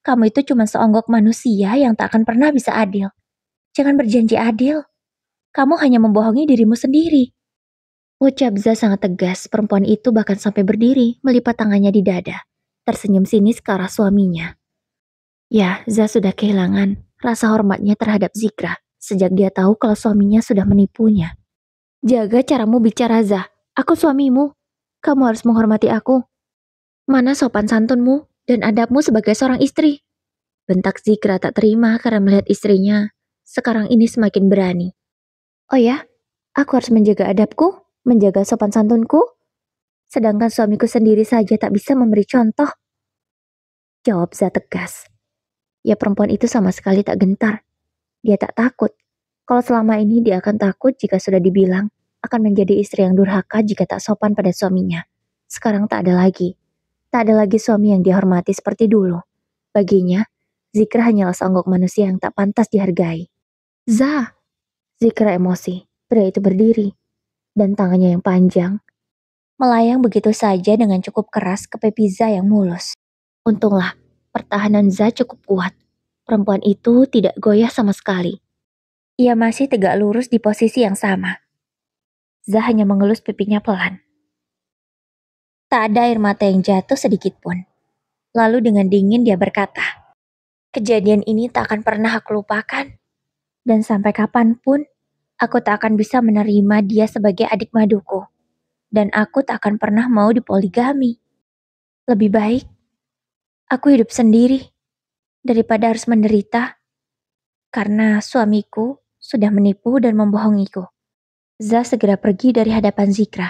kamu itu cuma seonggok manusia yang tak akan pernah bisa adil. Jangan berjanji adil. Kamu hanya membohongi dirimu sendiri. Ucap Za sangat tegas, perempuan itu bahkan sampai berdiri, melipat tangannya di dada. Tersenyum sinis ke arah suaminya. Ya, Za sudah kehilangan rasa hormatnya terhadap Zikra, sejak dia tahu kalau suaminya sudah menipunya. Jaga caramu bicara, Zah. Aku suamimu. Kamu harus menghormati aku. Mana sopan santunmu dan adabmu sebagai seorang istri? Bentak Zikra tak terima karena melihat istrinya sekarang ini semakin berani. Oh ya, aku harus menjaga adabku, menjaga sopan santunku, sedangkan suamiku sendiri saja tak bisa memberi contoh. Jawab Zah tegas. Ya perempuan itu sama sekali tak gentar. Dia tak takut. Kalau selama ini dia akan takut jika sudah dibilang akan menjadi istri yang durhaka jika tak sopan pada suaminya. Sekarang tak ada lagi. Tak ada lagi suami yang dihormati seperti dulu. Baginya, Zikra hanyalah seonggok manusia yang tak pantas dihargai. Zah! Zikra emosi. Pria itu berdiri. Dan tangannya yang panjang melayang begitu saja dengan cukup keras ke pipi Zah yang mulus. Untunglah, pertahanan Zah cukup kuat. Perempuan itu tidak goyah sama sekali. Ia masih tegak lurus di posisi yang sama. Zah hanya mengelus pipinya pelan. Tak ada air mata yang jatuh sedikit pun. Lalu dengan dingin dia berkata, kejadian ini tak akan pernah aku lupakan. Dan sampai kapanpun, aku tak akan bisa menerima dia sebagai adik maduku. Dan aku tak akan pernah mau dipoligami. Lebih baik, aku hidup sendiri daripada harus menderita karena suamiku sudah menipu dan membohongiku. Zah segera pergi dari hadapan Zikra.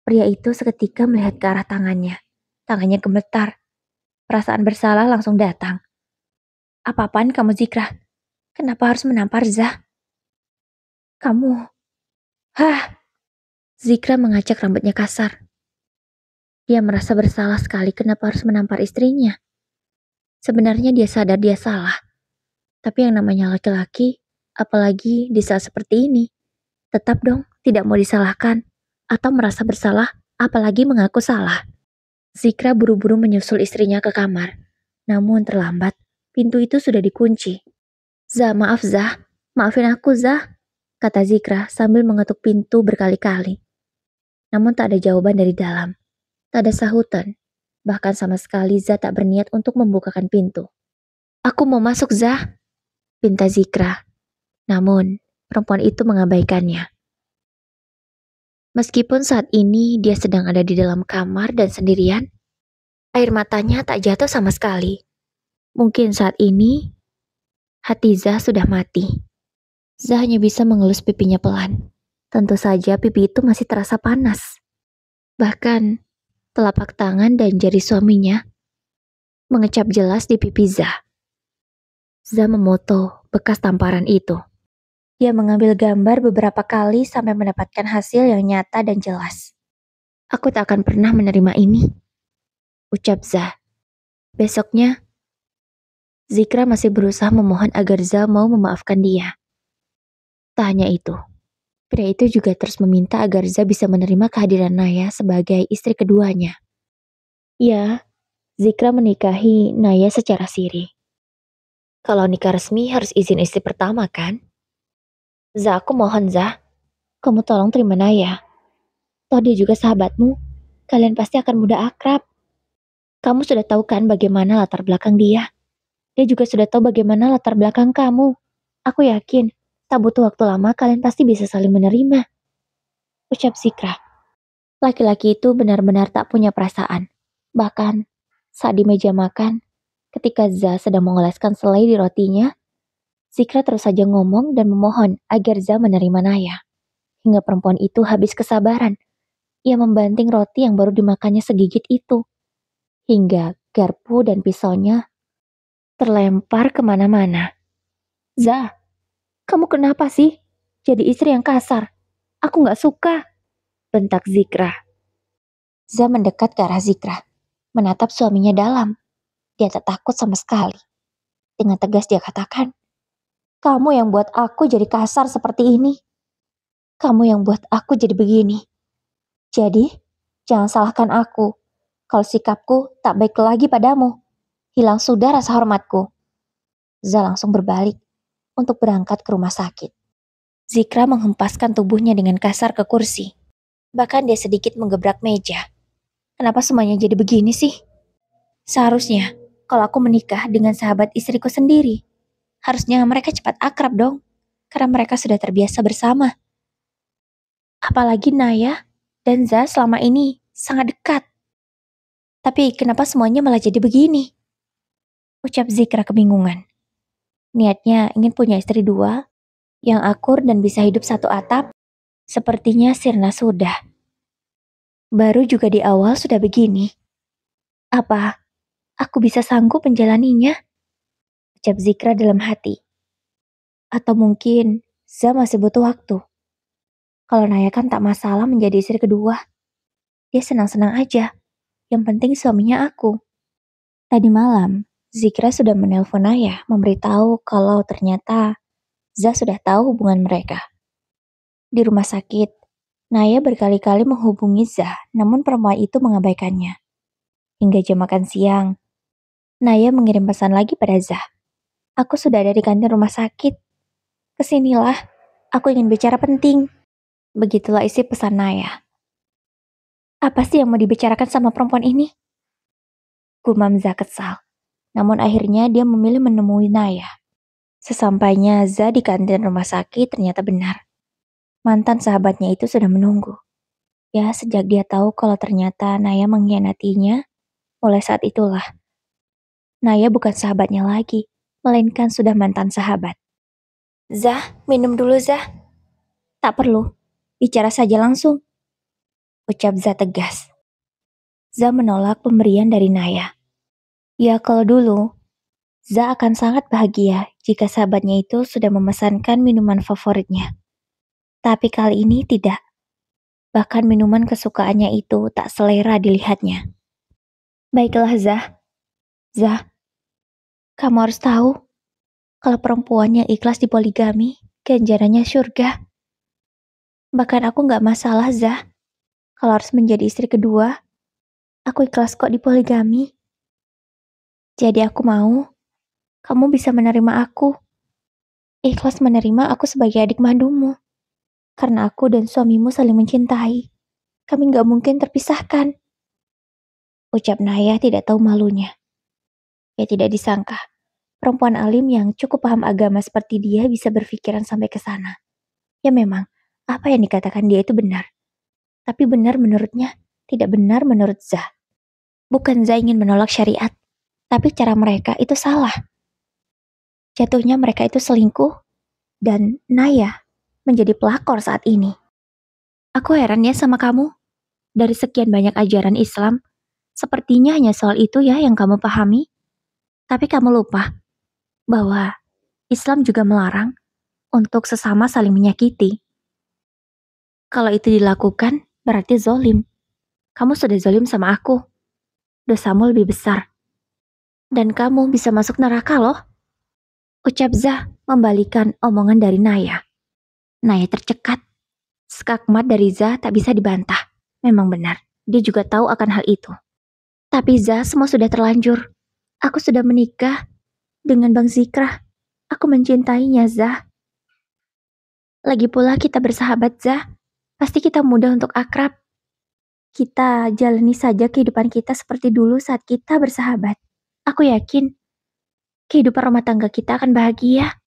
Pria itu seketika melihat ke arah tangannya. Tangannya gemetar. Perasaan bersalah langsung datang. Apa-apaan kamu Zikra? Kenapa harus menampar Zah? Kamu... Hah! Zikra mengacak rambutnya kasar. Dia merasa bersalah sekali kenapa harus menampar istrinya. Sebenarnya dia sadar dia salah. Tapi yang namanya laki-laki, apalagi di saat seperti ini, tetap dong tidak mau disalahkan. Atau merasa bersalah, apalagi mengaku salah. Zikra buru-buru menyusul istrinya ke kamar. Namun terlambat, pintu itu sudah dikunci. Zah, maaf Zah. Maafin aku Zah, kata Zikra sambil mengetuk pintu berkali-kali. Namun tak ada jawaban dari dalam. Tak ada sahutan. Bahkan sama sekali Zah tak berniat untuk membukakan pintu. Aku mau masuk Zah, pinta Zikra. Namun, perempuan itu mengabaikannya. Meskipun saat ini dia sedang ada di dalam kamar dan sendirian, air matanya tak jatuh sama sekali. Mungkin saat ini, hati Zah sudah mati. Zah hanya bisa mengelus pipinya pelan. Tentu saja pipi itu masih terasa panas. Bahkan, telapak tangan dan jari suaminya mengecap jelas di pipi Zah. Zah memoto bekas tamparan itu. Dia mengambil gambar beberapa kali sampai mendapatkan hasil yang nyata dan jelas. Aku tak akan pernah menerima ini, ucap Zah. Besoknya, Zikra masih berusaha memohon agar Zah mau memaafkan dia. Tak hanya itu, pria itu juga terus meminta agar Zah bisa menerima kehadiran Naya sebagai istri keduanya. Ya, Zikra menikahi Naya secara siri. Kalau nikah resmi harus izin istri pertama kan? Zah, aku mohon Zah, kamu tolong terima Naya. Toh dia juga sahabatmu, kalian pasti akan mudah akrab. Kamu sudah tahu kan bagaimana latar belakang dia. Dia juga sudah tahu bagaimana latar belakang kamu. Aku yakin, tak butuh waktu lama kalian pasti bisa saling menerima. Ucap Zikra. Laki-laki itu benar-benar tak punya perasaan. Bahkan, saat di meja makan, ketika Zah sedang mengoleskan selai di rotinya, Zikra terus saja ngomong dan memohon agar Zah menerima Naya. Hingga perempuan itu habis kesabaran. Ia membanting roti yang baru dimakannya segigit itu. Hingga garpu dan pisaunya terlempar kemana-mana. Zah, kamu kenapa sih? Jadi istri yang kasar. Aku gak suka, bentak Zikra. Zah mendekat ke arah Zikra, menatap suaminya dalam. Dia tak takut sama sekali. Dengan tegas dia katakan, kamu yang buat aku jadi kasar seperti ini. Kamu yang buat aku jadi begini. Jadi, jangan salahkan aku. Kalau sikapku tak baik lagi padamu. Hilang sudah rasa hormatku. Zah langsung berbalik untuk berangkat ke rumah sakit. Zikra menghempaskan tubuhnya dengan kasar ke kursi. Bahkan dia sedikit menggebrak meja. Kenapa semuanya jadi begini sih? Seharusnya, kalau aku menikah dengan sahabat istriku sendiri, harusnya mereka cepat akrab dong. Karena mereka sudah terbiasa bersama. Apalagi Naya dan Za selama ini sangat dekat. Tapi kenapa semuanya malah jadi begini? Ucap Zikra kebingungan. Niatnya ingin punya istri dua, yang akur dan bisa hidup satu atap, sepertinya sirna sudah. Baru juga di awal sudah begini. Apa aku bisa sanggup menjalaninya? Ucap Zikra dalam hati. Atau mungkin Za masih butuh waktu. Kalau Naya kan tak masalah menjadi istri kedua. Dia senang-senang aja. Yang penting suaminya aku. Tadi malam, Zikra sudah menelpon Naya memberitahu kalau ternyata Za sudah tahu hubungan mereka. Di rumah sakit, Naya berkali-kali menghubungi Za, namun perempuan itu mengabaikannya. Hingga jam makan siang, Naya mengirim pesan lagi pada Za. Aku sudah ada di kantin rumah sakit. Kesinilah, aku ingin bicara penting. Begitulah isi pesan Naya. Apa sih yang mau dibicarakan sama perempuan ini? Gumam Za kesal. Namun akhirnya dia memilih menemui Naya. Sesampainya Za di kantin rumah sakit ternyata benar. Mantan sahabatnya itu sudah menunggu. Ya, sejak dia tahu kalau ternyata Naya mengkhianatinya, mulai saat itulah. Naya bukan sahabatnya lagi, melainkan sudah mantan sahabat. Zah, minum dulu Zah. Tak perlu, bicara saja langsung. Ucap Zah tegas. Zah menolak pemberian dari Naya. Ya kalau dulu, Zah akan sangat bahagia jika sahabatnya itu sudah memesankan minuman favoritnya. Tapi kali ini tidak. Bahkan minuman kesukaannya itu tak selera dilihatnya. Baiklah Zah. Zah, kamu harus tahu kalau perempuan yang ikhlas dipoligami, ganjarannya surga. Bahkan aku gak masalah Zah. Kalau harus menjadi istri kedua, aku ikhlas kok dipoligami. Jadi aku mau, kamu bisa menerima aku. Ikhlas menerima aku sebagai adik mandumu. Karena aku dan suamimu saling mencintai. Kami gak mungkin terpisahkan. Ucap Naya tidak tahu malunya. Ya tidak disangka, perempuan alim yang cukup paham agama seperti dia bisa berpikiran sampai ke sana. Ya memang, apa yang dikatakan dia itu benar. Tapi benar menurutnya, tidak benar menurut Zah. Bukan Zah ingin menolak syariat, tapi cara mereka itu salah. Jatuhnya mereka itu selingkuh, dan Naya menjadi pelakor saat ini. Aku heran ya sama kamu. Dari sekian banyak ajaran Islam, sepertinya hanya soal itu ya yang kamu pahami. Tapi kamu lupa bahwa Islam juga melarang untuk sesama saling menyakiti. Kalau itu dilakukan, berarti zolim. Kamu sudah zolim sama aku. Dosamu lebih besar. Dan kamu bisa masuk neraka loh. Ucap Zah membalikan omongan dari Naya. Naya tercekat. Skakmat dari Zah tak bisa dibantah. Memang benar, dia juga tahu akan hal itu. Tapi Zah, semua sudah terlanjur. Aku sudah menikah dengan Bang Zikrah. Aku mencintainya, Zah. Lagi pula kita bersahabat, Zah. Pasti kita mudah untuk akrab. Kita jalani saja kehidupan kita seperti dulu saat kita bersahabat. Aku yakin kehidupan rumah tangga kita akan bahagia.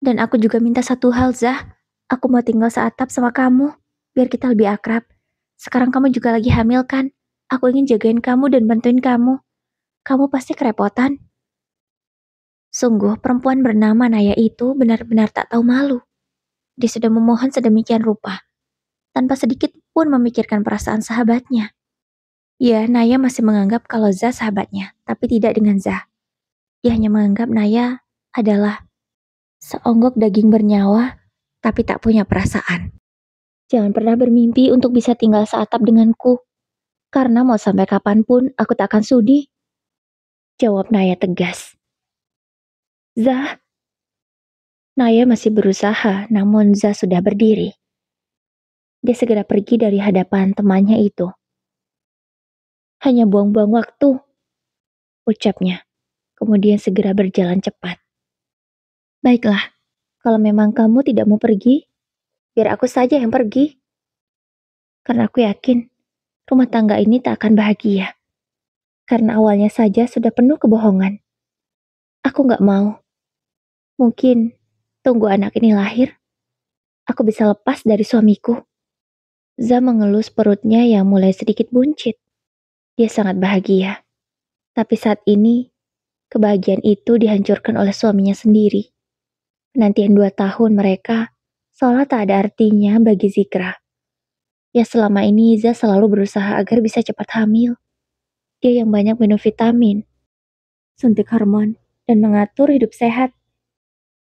Dan aku juga minta satu hal, Zah. Aku mau tinggal seatap sama kamu, biar kita lebih akrab. Sekarang kamu juga lagi hamil kan? Aku ingin jagain kamu dan bantuin kamu. Kamu pasti kerepotan. Sungguh, perempuan bernama Naya itu benar-benar tak tahu malu. Dia sudah memohon sedemikian rupa, tanpa sedikit pun memikirkan perasaan sahabatnya. Ya, Naya masih menganggap kalau Zah sahabatnya, tapi tidak dengan Zah. Dia hanya menganggap Naya adalah seonggok daging bernyawa, tapi tak punya perasaan. Jangan pernah bermimpi untuk bisa tinggal seatap denganku, karena mau sampai kapanpun aku tak akan sudi. Jawab Naya tegas. Zah. Naya masih berusaha, namun Zah sudah berdiri. Dia segera pergi dari hadapan temannya itu. Hanya buang-buang waktu, ucapnya. Kemudian segera berjalan cepat. Baiklah, kalau memang kamu tidak mau pergi, biar aku saja yang pergi. Karena aku yakin, rumah tangga ini tak akan bahagia. Karena awalnya saja sudah penuh kebohongan. Aku gak mau. Mungkin, tunggu anak ini lahir, aku bisa lepas dari suamiku. Za mengelus perutnya yang mulai sedikit buncit. Dia sangat bahagia. Tapi saat ini, kebahagiaan itu dihancurkan oleh suaminya sendiri. Penantian 2 tahun mereka seolah tak ada artinya bagi Zikra. Ya selama ini Za selalu berusaha agar bisa cepat hamil. Dia yang banyak minum vitamin, suntik hormon, dan mengatur hidup sehat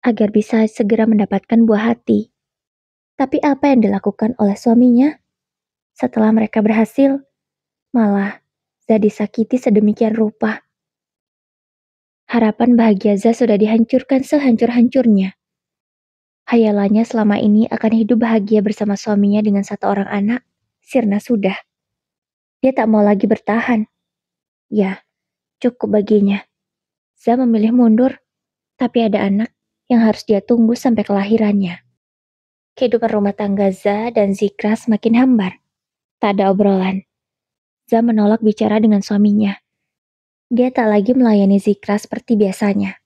agar bisa segera mendapatkan buah hati. Tapi apa yang dilakukan oleh suaminya? Setelah mereka berhasil, malah Za disakiti sedemikian rupa. Harapan bahagia Za sudah dihancurkan sehancur-hancurnya. Hayalannya selama ini akan hidup bahagia bersama suaminya dengan 1 orang anak, sirna sudah. Dia tak mau lagi bertahan. Ya, cukup baginya. Za memilih mundur, tapi ada anak yang harus dia tunggu sampai kelahirannya. Kehidupan rumah tangga Za dan Zikra semakin hambar. Tak ada obrolan. Za menolak bicara dengan suaminya. Dia tak lagi melayani Zikra seperti biasanya.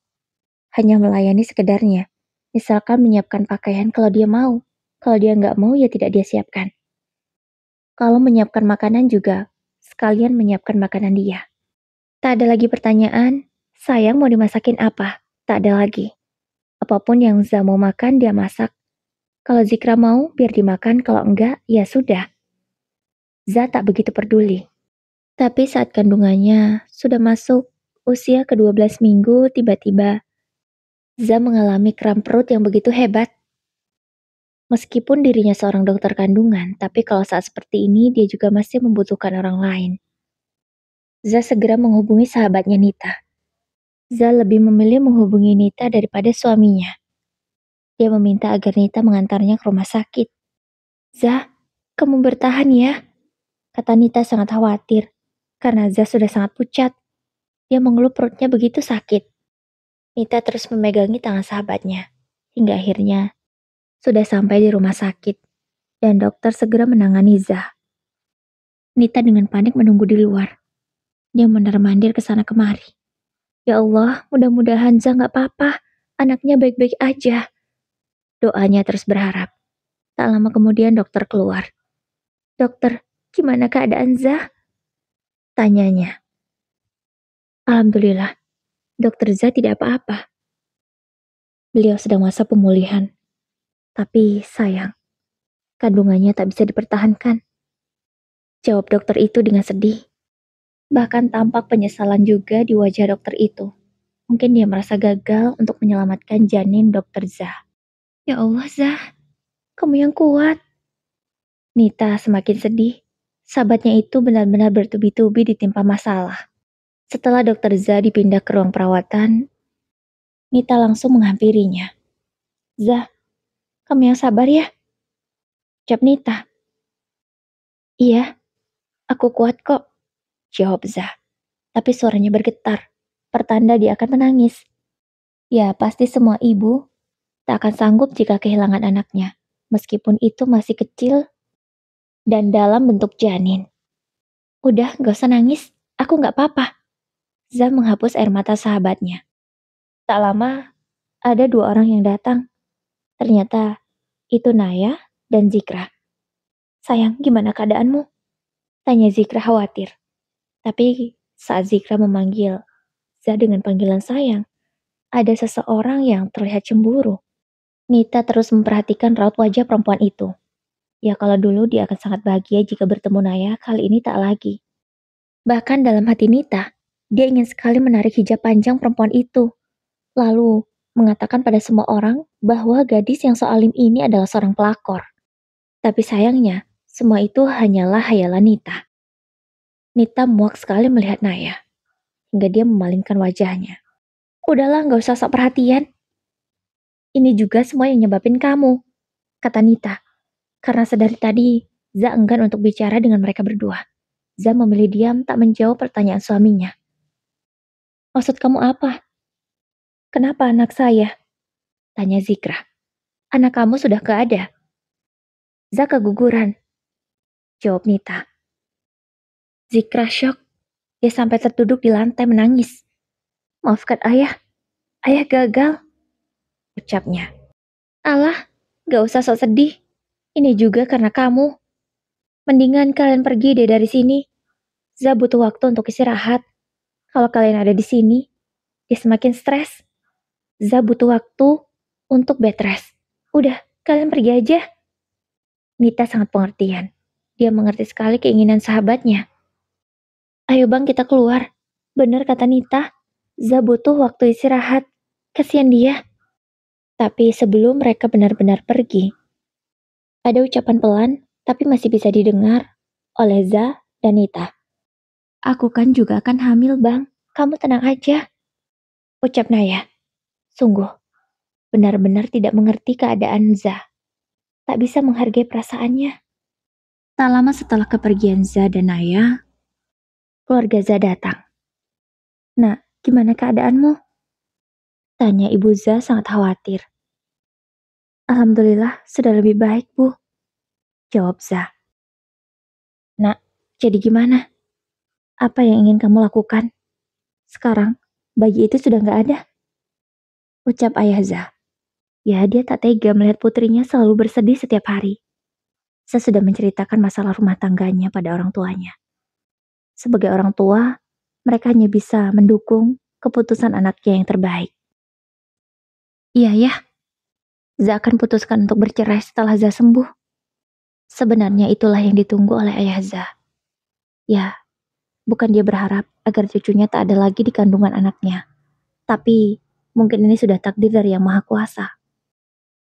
Hanya melayani sekedarnya. Misalkan menyiapkan pakaian kalau dia mau. Kalau dia nggak mau, ya tidak dia siapkan. Kalau menyiapkan makanan juga, sekalian menyiapkan makanan dia. Tak ada lagi pertanyaan, sayang mau dimasakin apa? Tak ada lagi. Apapun yang Za mau makan, dia masak. Kalau Zikra mau, biar dimakan. Kalau enggak, ya sudah. Za tak begitu peduli. Tapi saat kandungannya sudah masuk usia ke-12 minggu, tiba-tiba Za mengalami kram perut yang begitu hebat. Meskipun dirinya seorang dokter kandungan, tapi kalau saat seperti ini dia juga masih membutuhkan orang lain. Za segera menghubungi sahabatnya Nita. Za lebih memilih menghubungi Nita daripada suaminya. Dia meminta agar Nita mengantarnya ke rumah sakit. Za, kamu bertahan ya, kata Nita sangat khawatir. Karena Za sudah sangat pucat. Dia mengeluh perutnya begitu sakit. Nita terus memegangi tangan sahabatnya. Hingga akhirnya sudah sampai di rumah sakit. Dan dokter segera menangani Za. Nita dengan panik menunggu di luar. Dia mondar-mandir ke sana kemari. Ya Allah, mudah-mudahan Za nggak apa-apa. Anaknya baik-baik aja. Doanya terus berharap. Tak lama kemudian dokter keluar. Dokter, gimana keadaan Za? Tanyanya. Alhamdulillah, dokter Za tidak apa-apa. Beliau sedang masa pemulihan. Tapi sayang, kandungannya tak bisa dipertahankan. Jawab dokter itu dengan sedih. Bahkan tampak penyesalan juga di wajah dokter itu. Mungkin dia merasa gagal untuk menyelamatkan janin dokter Za. Ya Allah Za, kamu yang kuat. Nita semakin sedih. Sahabatnya itu benar-benar bertubi-tubi ditimpa masalah. Setelah dokter Za dipindah ke ruang perawatan, Nita langsung menghampirinya. Za, kamu yang sabar ya? Ucap Nita. Iya, aku kuat kok. Jawab Za. Tapi suaranya bergetar. Pertanda dia akan menangis. Ya, pasti semua ibu tak akan sanggup jika kehilangan anaknya. Meskipun itu masih kecil dan dalam bentuk janin. Udah, gak usah nangis. Aku gak apa-apa. Za menghapus air mata sahabatnya. Tak lama, ada 2 orang yang datang. Ternyata itu Naya dan Zikra. Sayang, gimana keadaanmu? Tanya Zikra khawatir. Tapi saat Zikra memanggil Za dengan panggilan sayang, ada seseorang yang terlihat cemburu. Nita terus memperhatikan raut wajah perempuan itu. Ya kalau dulu dia akan sangat bahagia jika bertemu Naya, kali ini tak lagi. Bahkan dalam hati Nita, dia ingin sekali menarik hijab panjang perempuan itu. Lalu mengatakan pada semua orang bahwa gadis yang so alim ini adalah seorang pelakor. Tapi sayangnya, semua itu hanyalah hayalan Nita. Nita muak sekali melihat Naya, hingga dia memalingkan wajahnya. Udahlah, gak usah sok perhatian. Ini juga semua yang nyebabin kamu, kata Nita. Karena sedari tadi, Za enggan untuk bicara dengan mereka berdua. Za memilih diam tak menjawab pertanyaan suaminya. Maksud kamu apa? Kenapa anak saya? Tanya Zikra. Anak kamu sudah gak ada. Za keguguran. Jawab Nita. Zikra syok. Dia sampai terduduk di lantai menangis. Maafkan ayah. Ayah gagal. Ucapnya. Alah, gak usah sok sedih. Ini juga karena kamu. Mendingan kalian pergi deh dari sini. Za butuh waktu untuk istirahat. Kalau kalian ada di sini, dia semakin stres. Za butuh waktu untuk bed rest. Udah, kalian pergi aja. Nita sangat pengertian. Dia mengerti sekali keinginan sahabatnya. Ayo bang, kita keluar. Bener kata Nita. Za butuh waktu istirahat. Kasihan dia. Tapi sebelum mereka benar-benar pergi, ada ucapan pelan tapi masih bisa didengar oleh Za dan Nita. Aku kan juga akan hamil bang. Kamu tenang aja. Ucap Naya. Sungguh, benar-benar tidak mengerti keadaan Za. Tak bisa menghargai perasaannya. Tak lama setelah kepergian Za dan Naya, keluarga Za datang. Nak, gimana keadaanmu? Tanya ibu Za sangat khawatir. Alhamdulillah, sudah lebih baik, Bu. Jawab Za. Nak, jadi gimana? Apa yang ingin kamu lakukan? Sekarang, bayi itu sudah nggak ada. Ucap ayah Za. Ya, dia tak tega melihat putrinya selalu bersedih setiap hari. Za sudah menceritakan masalah rumah tangganya pada orang tuanya. Sebagai orang tua, mereka hanya bisa mendukung keputusan anaknya yang terbaik. Iya ya, Za akan putuskan untuk bercerai setelah Za sembuh. Sebenarnya itulah yang ditunggu oleh ayah Za. Ya, bukan dia berharap agar cucunya tak ada lagi di kandungan anaknya. Tapi, mungkin ini sudah takdir dari Yang Maha Kuasa.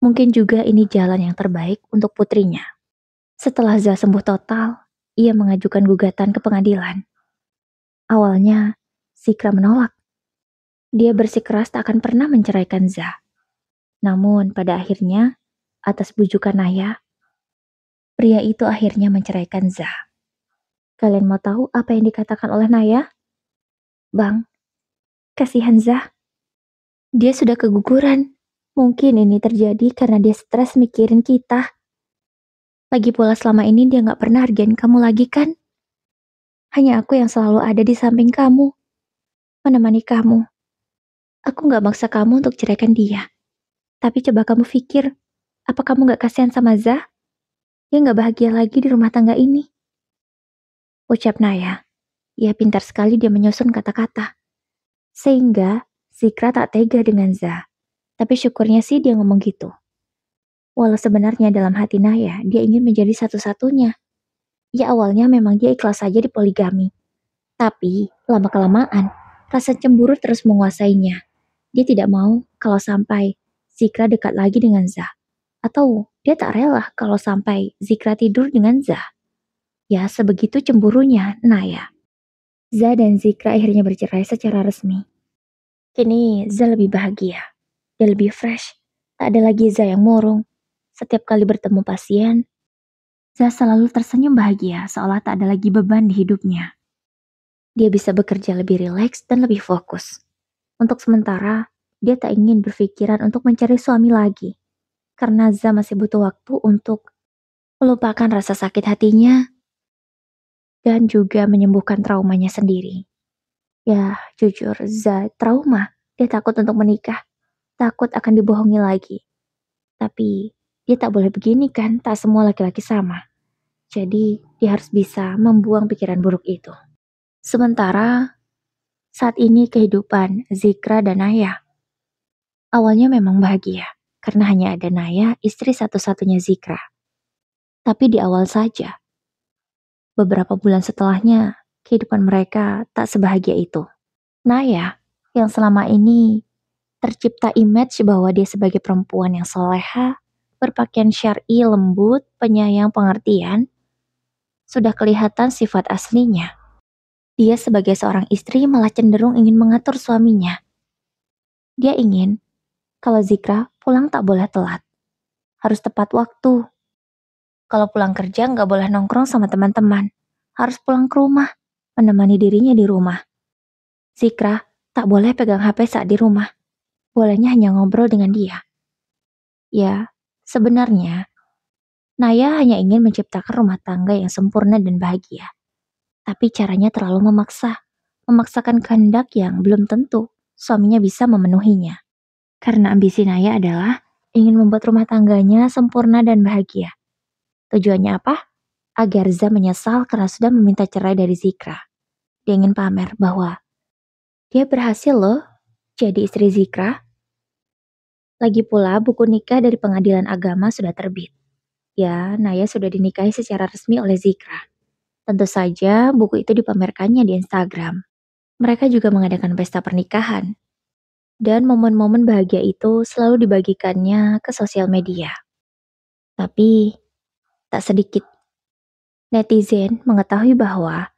Mungkin juga ini jalan yang terbaik untuk putrinya. Setelah Za sembuh total, ia mengajukan gugatan ke pengadilan. Awalnya, Zikra menolak. Dia bersikeras tak akan pernah menceraikan Za. Namun, pada akhirnya, atas bujukan Naya, pria itu akhirnya menceraikan Za. Kalian mau tahu apa yang dikatakan oleh Naya? Bang, kasihan Za. Dia sudah keguguran. Mungkin ini terjadi karena dia stres mikirin kita. Lagi pula selama ini dia gak pernah hargain kamu lagi kan? Hanya aku yang selalu ada di samping kamu. Menemani kamu. Aku gak maksa kamu untuk ceraikan dia. Tapi coba kamu pikir, apa kamu gak kasihan sama Za? Dia gak bahagia lagi di rumah tangga ini. Ucap Naya. Ya pintar sekali dia menyusun kata-kata. Sehingga Zikra tak tega dengan Za. Tapi syukurnya sih dia ngomong gitu. Walau sebenarnya dalam hati Naya, dia ingin menjadi satu-satunya. Ya awalnya memang dia ikhlas saja di poligami. Tapi lama-kelamaan, rasa cemburu terus menguasainya. Dia tidak mau kalau sampai Zikra dekat lagi dengan Za. Atau dia tak rela kalau sampai Zikra tidur dengan Za. Ya sebegitu cemburunya Naya. Za dan Zikra akhirnya bercerai secara resmi. Kini Za lebih bahagia. Dia lebih fresh. Tak ada lagi Za yang murung. Setiap kali bertemu pasien, Za selalu tersenyum bahagia seolah tak ada lagi beban di hidupnya. Dia bisa bekerja lebih rileks dan lebih fokus. Untuk sementara, dia tak ingin berpikiran untuk mencari suami lagi. Karena Za masih butuh waktu untuk melupakan rasa sakit hatinya dan juga menyembuhkan traumanya sendiri. Ya, jujur, Za trauma. Dia takut untuk menikah. Takut akan dibohongi lagi. Tapi, dia tak boleh begini kan, tak semua laki-laki sama. Jadi, dia harus bisa membuang pikiran buruk itu. Sementara, saat ini kehidupan Zikra dan Naya. Awalnya memang bahagia, karena hanya ada Naya, istri satu-satunya Zikra. Tapi di awal saja. Beberapa bulan setelahnya, kehidupan mereka tak sebahagia itu. Naya, yang selama ini tercipta image bahwa dia sebagai perempuan yang soleha, berpakaian syar'i lembut, penyayang pengertian, sudah kelihatan sifat aslinya. Dia sebagai seorang istri malah cenderung ingin mengatur suaminya. Dia ingin, kalau Zikra pulang tak boleh telat. Harus tepat waktu. Kalau pulang kerja nggak boleh nongkrong sama teman-teman. Harus pulang ke rumah, menemani dirinya di rumah. Zikra tak boleh pegang HP saat di rumah. Bolehnya hanya ngobrol dengan dia. Ya, sebenarnya, Naya hanya ingin menciptakan rumah tangga yang sempurna dan bahagia. Tapi caranya terlalu memaksa. Memaksakan kehendak yang belum tentu suaminya bisa memenuhinya. Karena ambisi Naya adalah ingin membuat rumah tangganya sempurna dan bahagia. Tujuannya apa? agar Za menyesal karena sudah meminta cerai dari Zikra. Dia ingin pamer bahwa dia berhasil loh jadi istri Zikra. Lagi pula buku nikah dari pengadilan agama sudah terbit. Ya, Naya sudah dinikahi secara resmi oleh Zikra. Tentu saja buku itu dipamerkannya di Instagram. Mereka juga mengadakan pesta pernikahan. Dan momen-momen bahagia itu selalu dibagikannya ke sosial media. Tapi, tak sedikit netizen mengetahui bahwa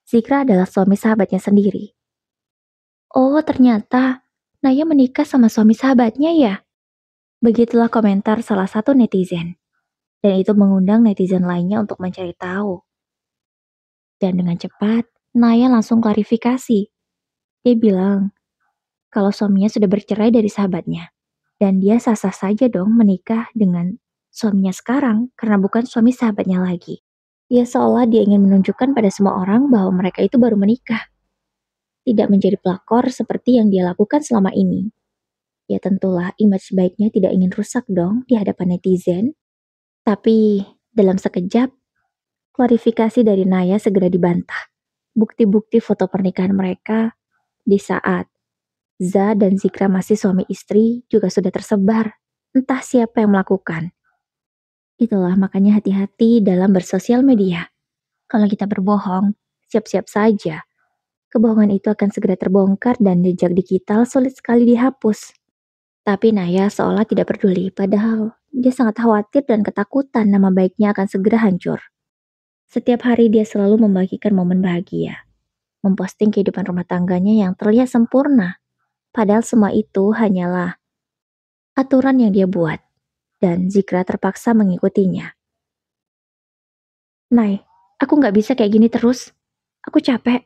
Zikra adalah suami sahabatnya sendiri. Oh, ternyata Naya menikah sama suami sahabatnya ya? Begitulah komentar salah satu netizen. Dan itu mengundang netizen lainnya untuk mencari tahu. Dan dengan cepat, Naya langsung klarifikasi. Dia bilang kalau suaminya sudah bercerai dari sahabatnya. Dan dia sah-sah saja dong menikah dengan suaminya sekarang karena bukan suami sahabatnya lagi. Ya seolah dia ingin menunjukkan pada semua orang bahwa mereka itu baru menikah. Tidak menjadi pelakor seperti yang dia lakukan selama ini. Ya tentulah image baiknya tidak ingin rusak dong di hadapan netizen. Tapi dalam sekejap, klarifikasi dari Naya segera dibantah. Bukti-bukti foto pernikahan mereka di saat Za dan Zikra masih suami istri juga sudah tersebar. Entah siapa yang melakukan. Itulah makanya hati-hati dalam bersosial media. Kalau kita berbohong, siap-siap saja. Kebohongan itu akan segera terbongkar dan jejak digital sulit sekali dihapus. Tapi Naya seolah tidak peduli, padahal dia sangat khawatir dan ketakutan nama baiknya akan segera hancur. Setiap hari dia selalu membagikan momen bahagia. Memposting kehidupan rumah tangganya yang terlihat sempurna. Padahal semua itu hanyalah aturan yang dia buat. Dan Zikra terpaksa mengikutinya. Nay, aku gak bisa kayak gini terus. Aku capek.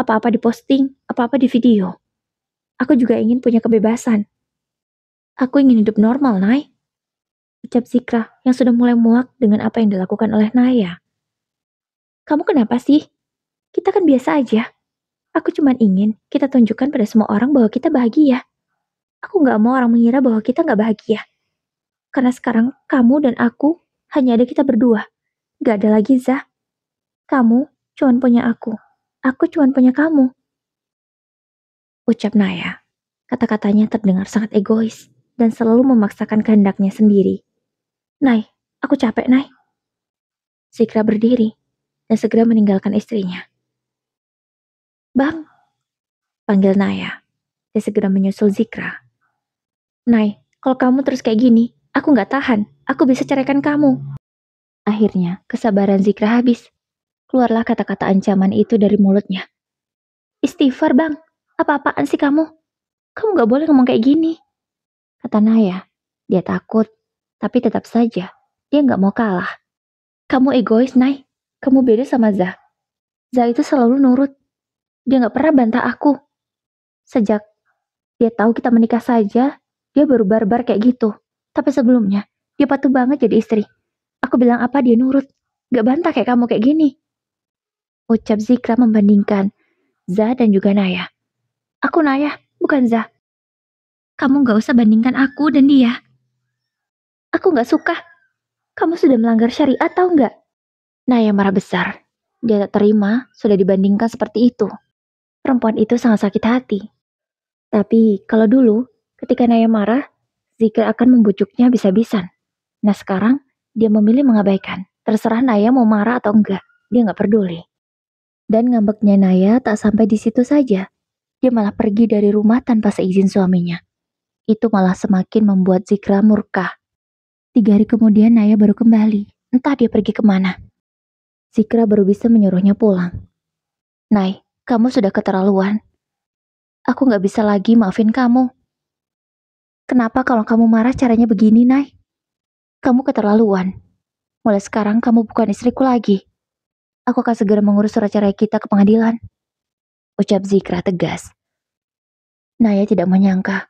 Apa-apa diposting, apa-apa di video. Aku juga ingin punya kebebasan. Aku ingin hidup normal, Nay. Ucap Zikra yang sudah mulai muak dengan apa yang dilakukan oleh Naya. Kamu kenapa sih? Kita kan biasa aja. Aku cuma ingin kita tunjukkan pada semua orang bahwa kita bahagia. Aku gak mau orang mengira bahwa kita gak bahagia. Karena sekarang kamu dan aku hanya ada kita berdua. Gak ada lagi Zah. Kamu cuma punya aku cuma punya kamu. Ucap Naya. Kata-katanya terdengar sangat egois dan selalu memaksakan kehendaknya sendiri. Nay, aku capek, Nay. Zikra berdiri dan segera meninggalkan istrinya. Bang, panggil Naya. Dia segera menyusul Zikra. Nay, kalau kamu terus kayak gini, aku gak tahan. Aku bisa ceraikan kamu. Akhirnya, kesabaran Zikra habis. Keluarlah kata-kata ancaman itu dari mulutnya. Istighfar, Bang. Apa-apaan sih kamu? Kamu gak boleh ngomong kayak gini. Kata Naya. Dia takut, tapi tetap saja. Dia gak mau kalah. Kamu egois, Nay. Kamu beda sama Zah. Zah itu selalu nurut. Dia gak pernah bantah aku. Sejak dia tahu kita menikah saja, dia baru barbar kayak gitu. Tapi sebelumnya, dia patuh banget jadi istri. Aku bilang apa dia nurut. Gak bantah kayak kamu kayak gini. Ucap Zikra membandingkan Zah dan juga Naya. Aku Naya, bukan Zah. Kamu gak usah bandingkan aku dan dia. Aku gak suka. Kamu sudah melanggar syariat tahu gak? Naya marah besar. Dia tak terima sudah dibandingkan seperti itu. Perempuan itu sangat sakit hati. Tapi kalau dulu, ketika Naya marah, Zikra akan membujuknya habis-habisan. Nah sekarang, dia memilih mengabaikan. Terserah Naya mau marah atau enggak. Dia gak peduli. Dan ngambeknya Naya tak sampai di situ saja. Dia malah pergi dari rumah tanpa seizin suaminya. Itu malah semakin membuat Zikra murka. 3 hari kemudian Naya baru kembali. Entah dia pergi kemana. Zikra baru bisa menyuruhnya pulang. Nay, kamu sudah keterlaluan. Aku gak bisa lagi maafin kamu. Kenapa kalau kamu marah caranya begini, Nay? Kamu keterlaluan. Mulai sekarang kamu bukan istriku lagi. Aku akan segera mengurus surat cerai kita ke pengadilan. Ucap Zikra tegas. Naya tidak menyangka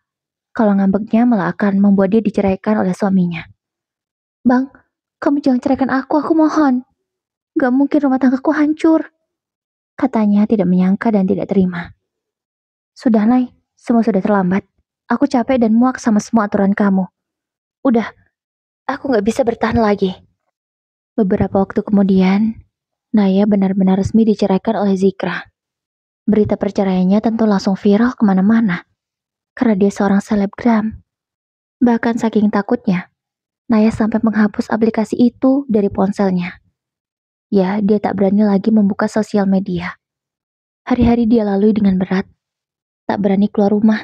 kalau ngambeknya malah akan membuat dia diceraikan oleh suaminya. Bang, kamu jangan ceraikan aku mohon. Gak mungkin rumah tanggaku hancur. Katanya tidak menyangka dan tidak terima. Sudah, Nay, semua sudah terlambat. Aku capek dan muak sama semua aturan kamu. Udah, aku gak bisa bertahan lagi. Beberapa waktu kemudian, Naya benar-benar resmi diceraikan oleh Zikra. Berita perceraiannya tentu langsung viral kemana-mana, karena dia seorang selebgram. Bahkan saking takutnya, Naya sampai menghapus aplikasi itu dari ponselnya. Ya, dia tak berani lagi membuka sosial media. Hari-hari dia lalui dengan berat, tak berani keluar rumah,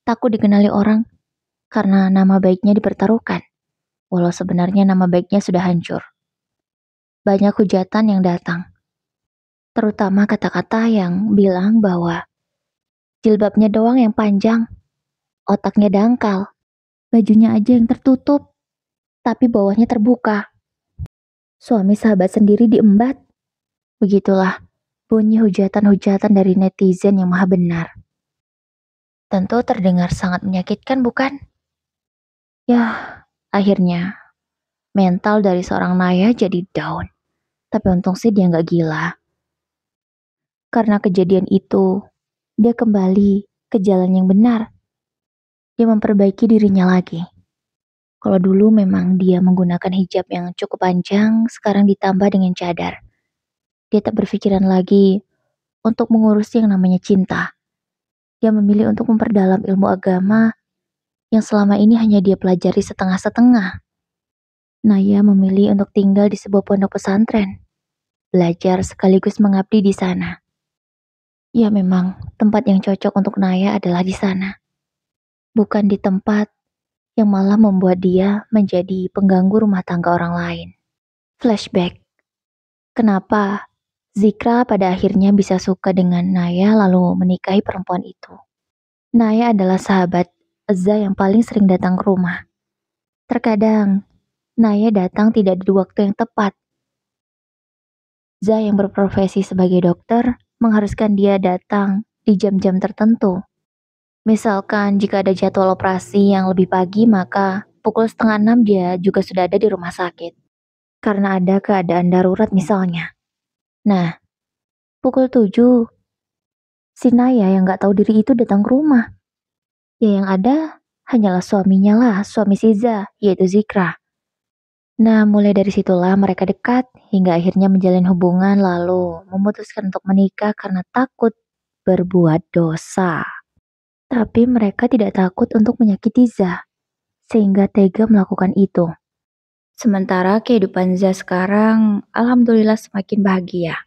takut dikenali orang, karena nama baiknya dipertaruhkan. Walau sebenarnya nama baiknya sudah hancur. Banyak hujatan yang datang, terutama kata-kata yang bilang bahwa jilbabnya doang yang panjang, otaknya dangkal, bajunya aja yang tertutup, tapi bawahnya terbuka. Suami sahabat sendiri diembat. Begitulah bunyi hujatan-hujatan dari netizen yang maha benar. Tentu terdengar sangat menyakitkan, bukan? Yah, akhirnya mental dari seorang Naya jadi down. Tapi untung sih dia nggak gila. Karena kejadian itu, dia kembali ke jalan yang benar. Dia memperbaiki dirinya lagi. Kalau dulu memang dia menggunakan hijab yang cukup panjang, sekarang ditambah dengan cadar. Dia tak berpikiran lagi untuk mengurus yang namanya cinta. Dia memilih untuk memperdalam ilmu agama yang selama ini hanya dia pelajari setengah-setengah. Naya memilih untuk tinggal di sebuah pondok pesantren, belajar sekaligus mengabdi di sana. Ya memang, tempat yang cocok untuk Naya adalah di sana. Bukan di tempat yang malah membuat dia menjadi pengganggu rumah tangga orang lain. Flashback. Kenapa Zikra pada akhirnya bisa suka dengan Naya lalu menikahi perempuan itu? Naya adalah sahabat Eza yang paling sering datang ke rumah. Terkadang, Naya datang tidak di waktu yang tepat. Za yang berprofesi sebagai dokter mengharuskan dia datang di jam-jam tertentu. Misalkan jika ada jadwal operasi yang lebih pagi, maka pukul 5:30 dia juga sudah ada di rumah sakit. Karena ada keadaan darurat misalnya. Nah, pukul 7, si Naya yang gak tahu diri itu datang ke rumah. Ya yang ada hanyalah suaminya lah, suami Siza, yaitu Zikra. Nah, mulai dari situlah mereka dekat hingga akhirnya menjalin hubungan lalu memutuskan untuk menikah karena takut berbuat dosa. Tapi mereka tidak takut untuk menyakiti Za, sehingga tega melakukan itu. Sementara kehidupan Za sekarang alhamdulillah semakin bahagia.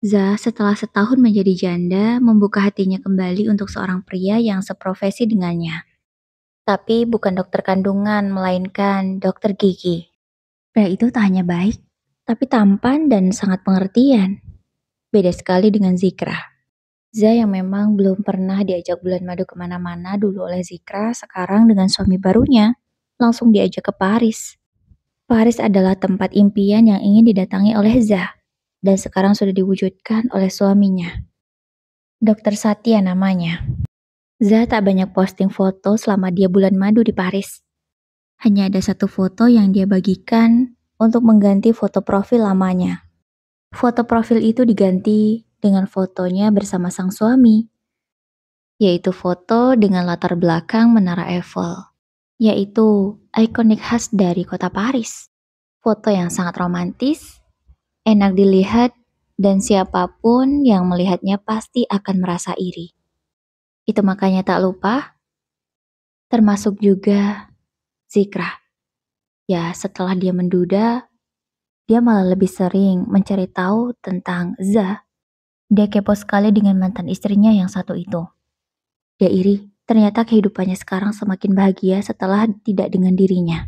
Za setelah setahun menjadi janda membuka hatinya kembali untuk seorang pria yang seprofesi dengannya. Tapi bukan dokter kandungan, melainkan dokter gigi. Pria itu tak hanya baik, tapi tampan dan sangat pengertian. Beda sekali dengan Zikra. Za yang memang belum pernah diajak bulan madu kemana-mana dulu oleh Zikra, sekarang dengan suami barunya, langsung diajak ke Paris. Paris adalah tempat impian yang ingin didatangi oleh Za, dan sekarang sudah diwujudkan oleh suaminya. Dokter Satya namanya. Za tak banyak posting foto selama dia bulan madu di Paris. Hanya ada satu foto yang dia bagikan untuk mengganti foto profil lamanya. Foto profil itu diganti dengan fotonya bersama sang suami, yaitu foto dengan latar belakang Menara Eiffel, yaitu ikonik khas dari kota Paris. Foto yang sangat romantis, enak dilihat, dan siapapun yang melihatnya pasti akan merasa iri. Itu makanya tak lupa, termasuk juga Zikra. Ya, setelah dia menduda, dia malah lebih sering mencari tahu tentang Za. Dia kepo sekali dengan mantan istrinya yang satu itu. Dia iri, ternyata kehidupannya sekarang semakin bahagia setelah tidak dengan dirinya.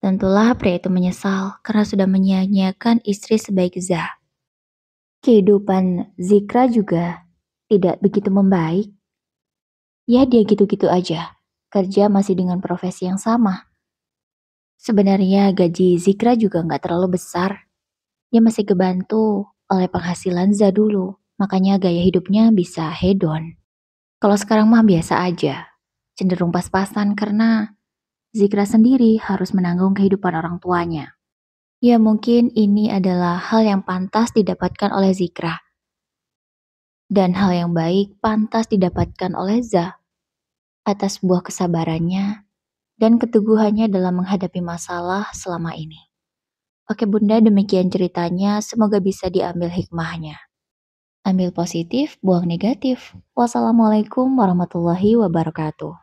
Tentulah pria itu menyesal karena sudah menyia-nyiakan istri sebaik Za. Kehidupan Zikra juga tidak begitu membaik. Ya dia gitu-gitu aja, kerja masih dengan profesi yang sama. Sebenarnya gaji Zikra juga nggak terlalu besar. Dia masih kebantu oleh penghasilan Za dulu, makanya gaya hidupnya bisa hedon. Kalau sekarang mah biasa aja, cenderung pas-pasan karena Zikra sendiri harus menanggung kehidupan orang tuanya. Ya mungkin ini adalah hal yang pantas didapatkan oleh Zikra. Dan hal yang baik pantas didapatkan oleh Za atas buah kesabarannya dan keteguhannya dalam menghadapi masalah selama ini. Oke Bunda, demikian ceritanya. Semoga bisa diambil hikmahnya. Ambil positif, buang negatif. Wassalamualaikum warahmatullahi wabarakatuh.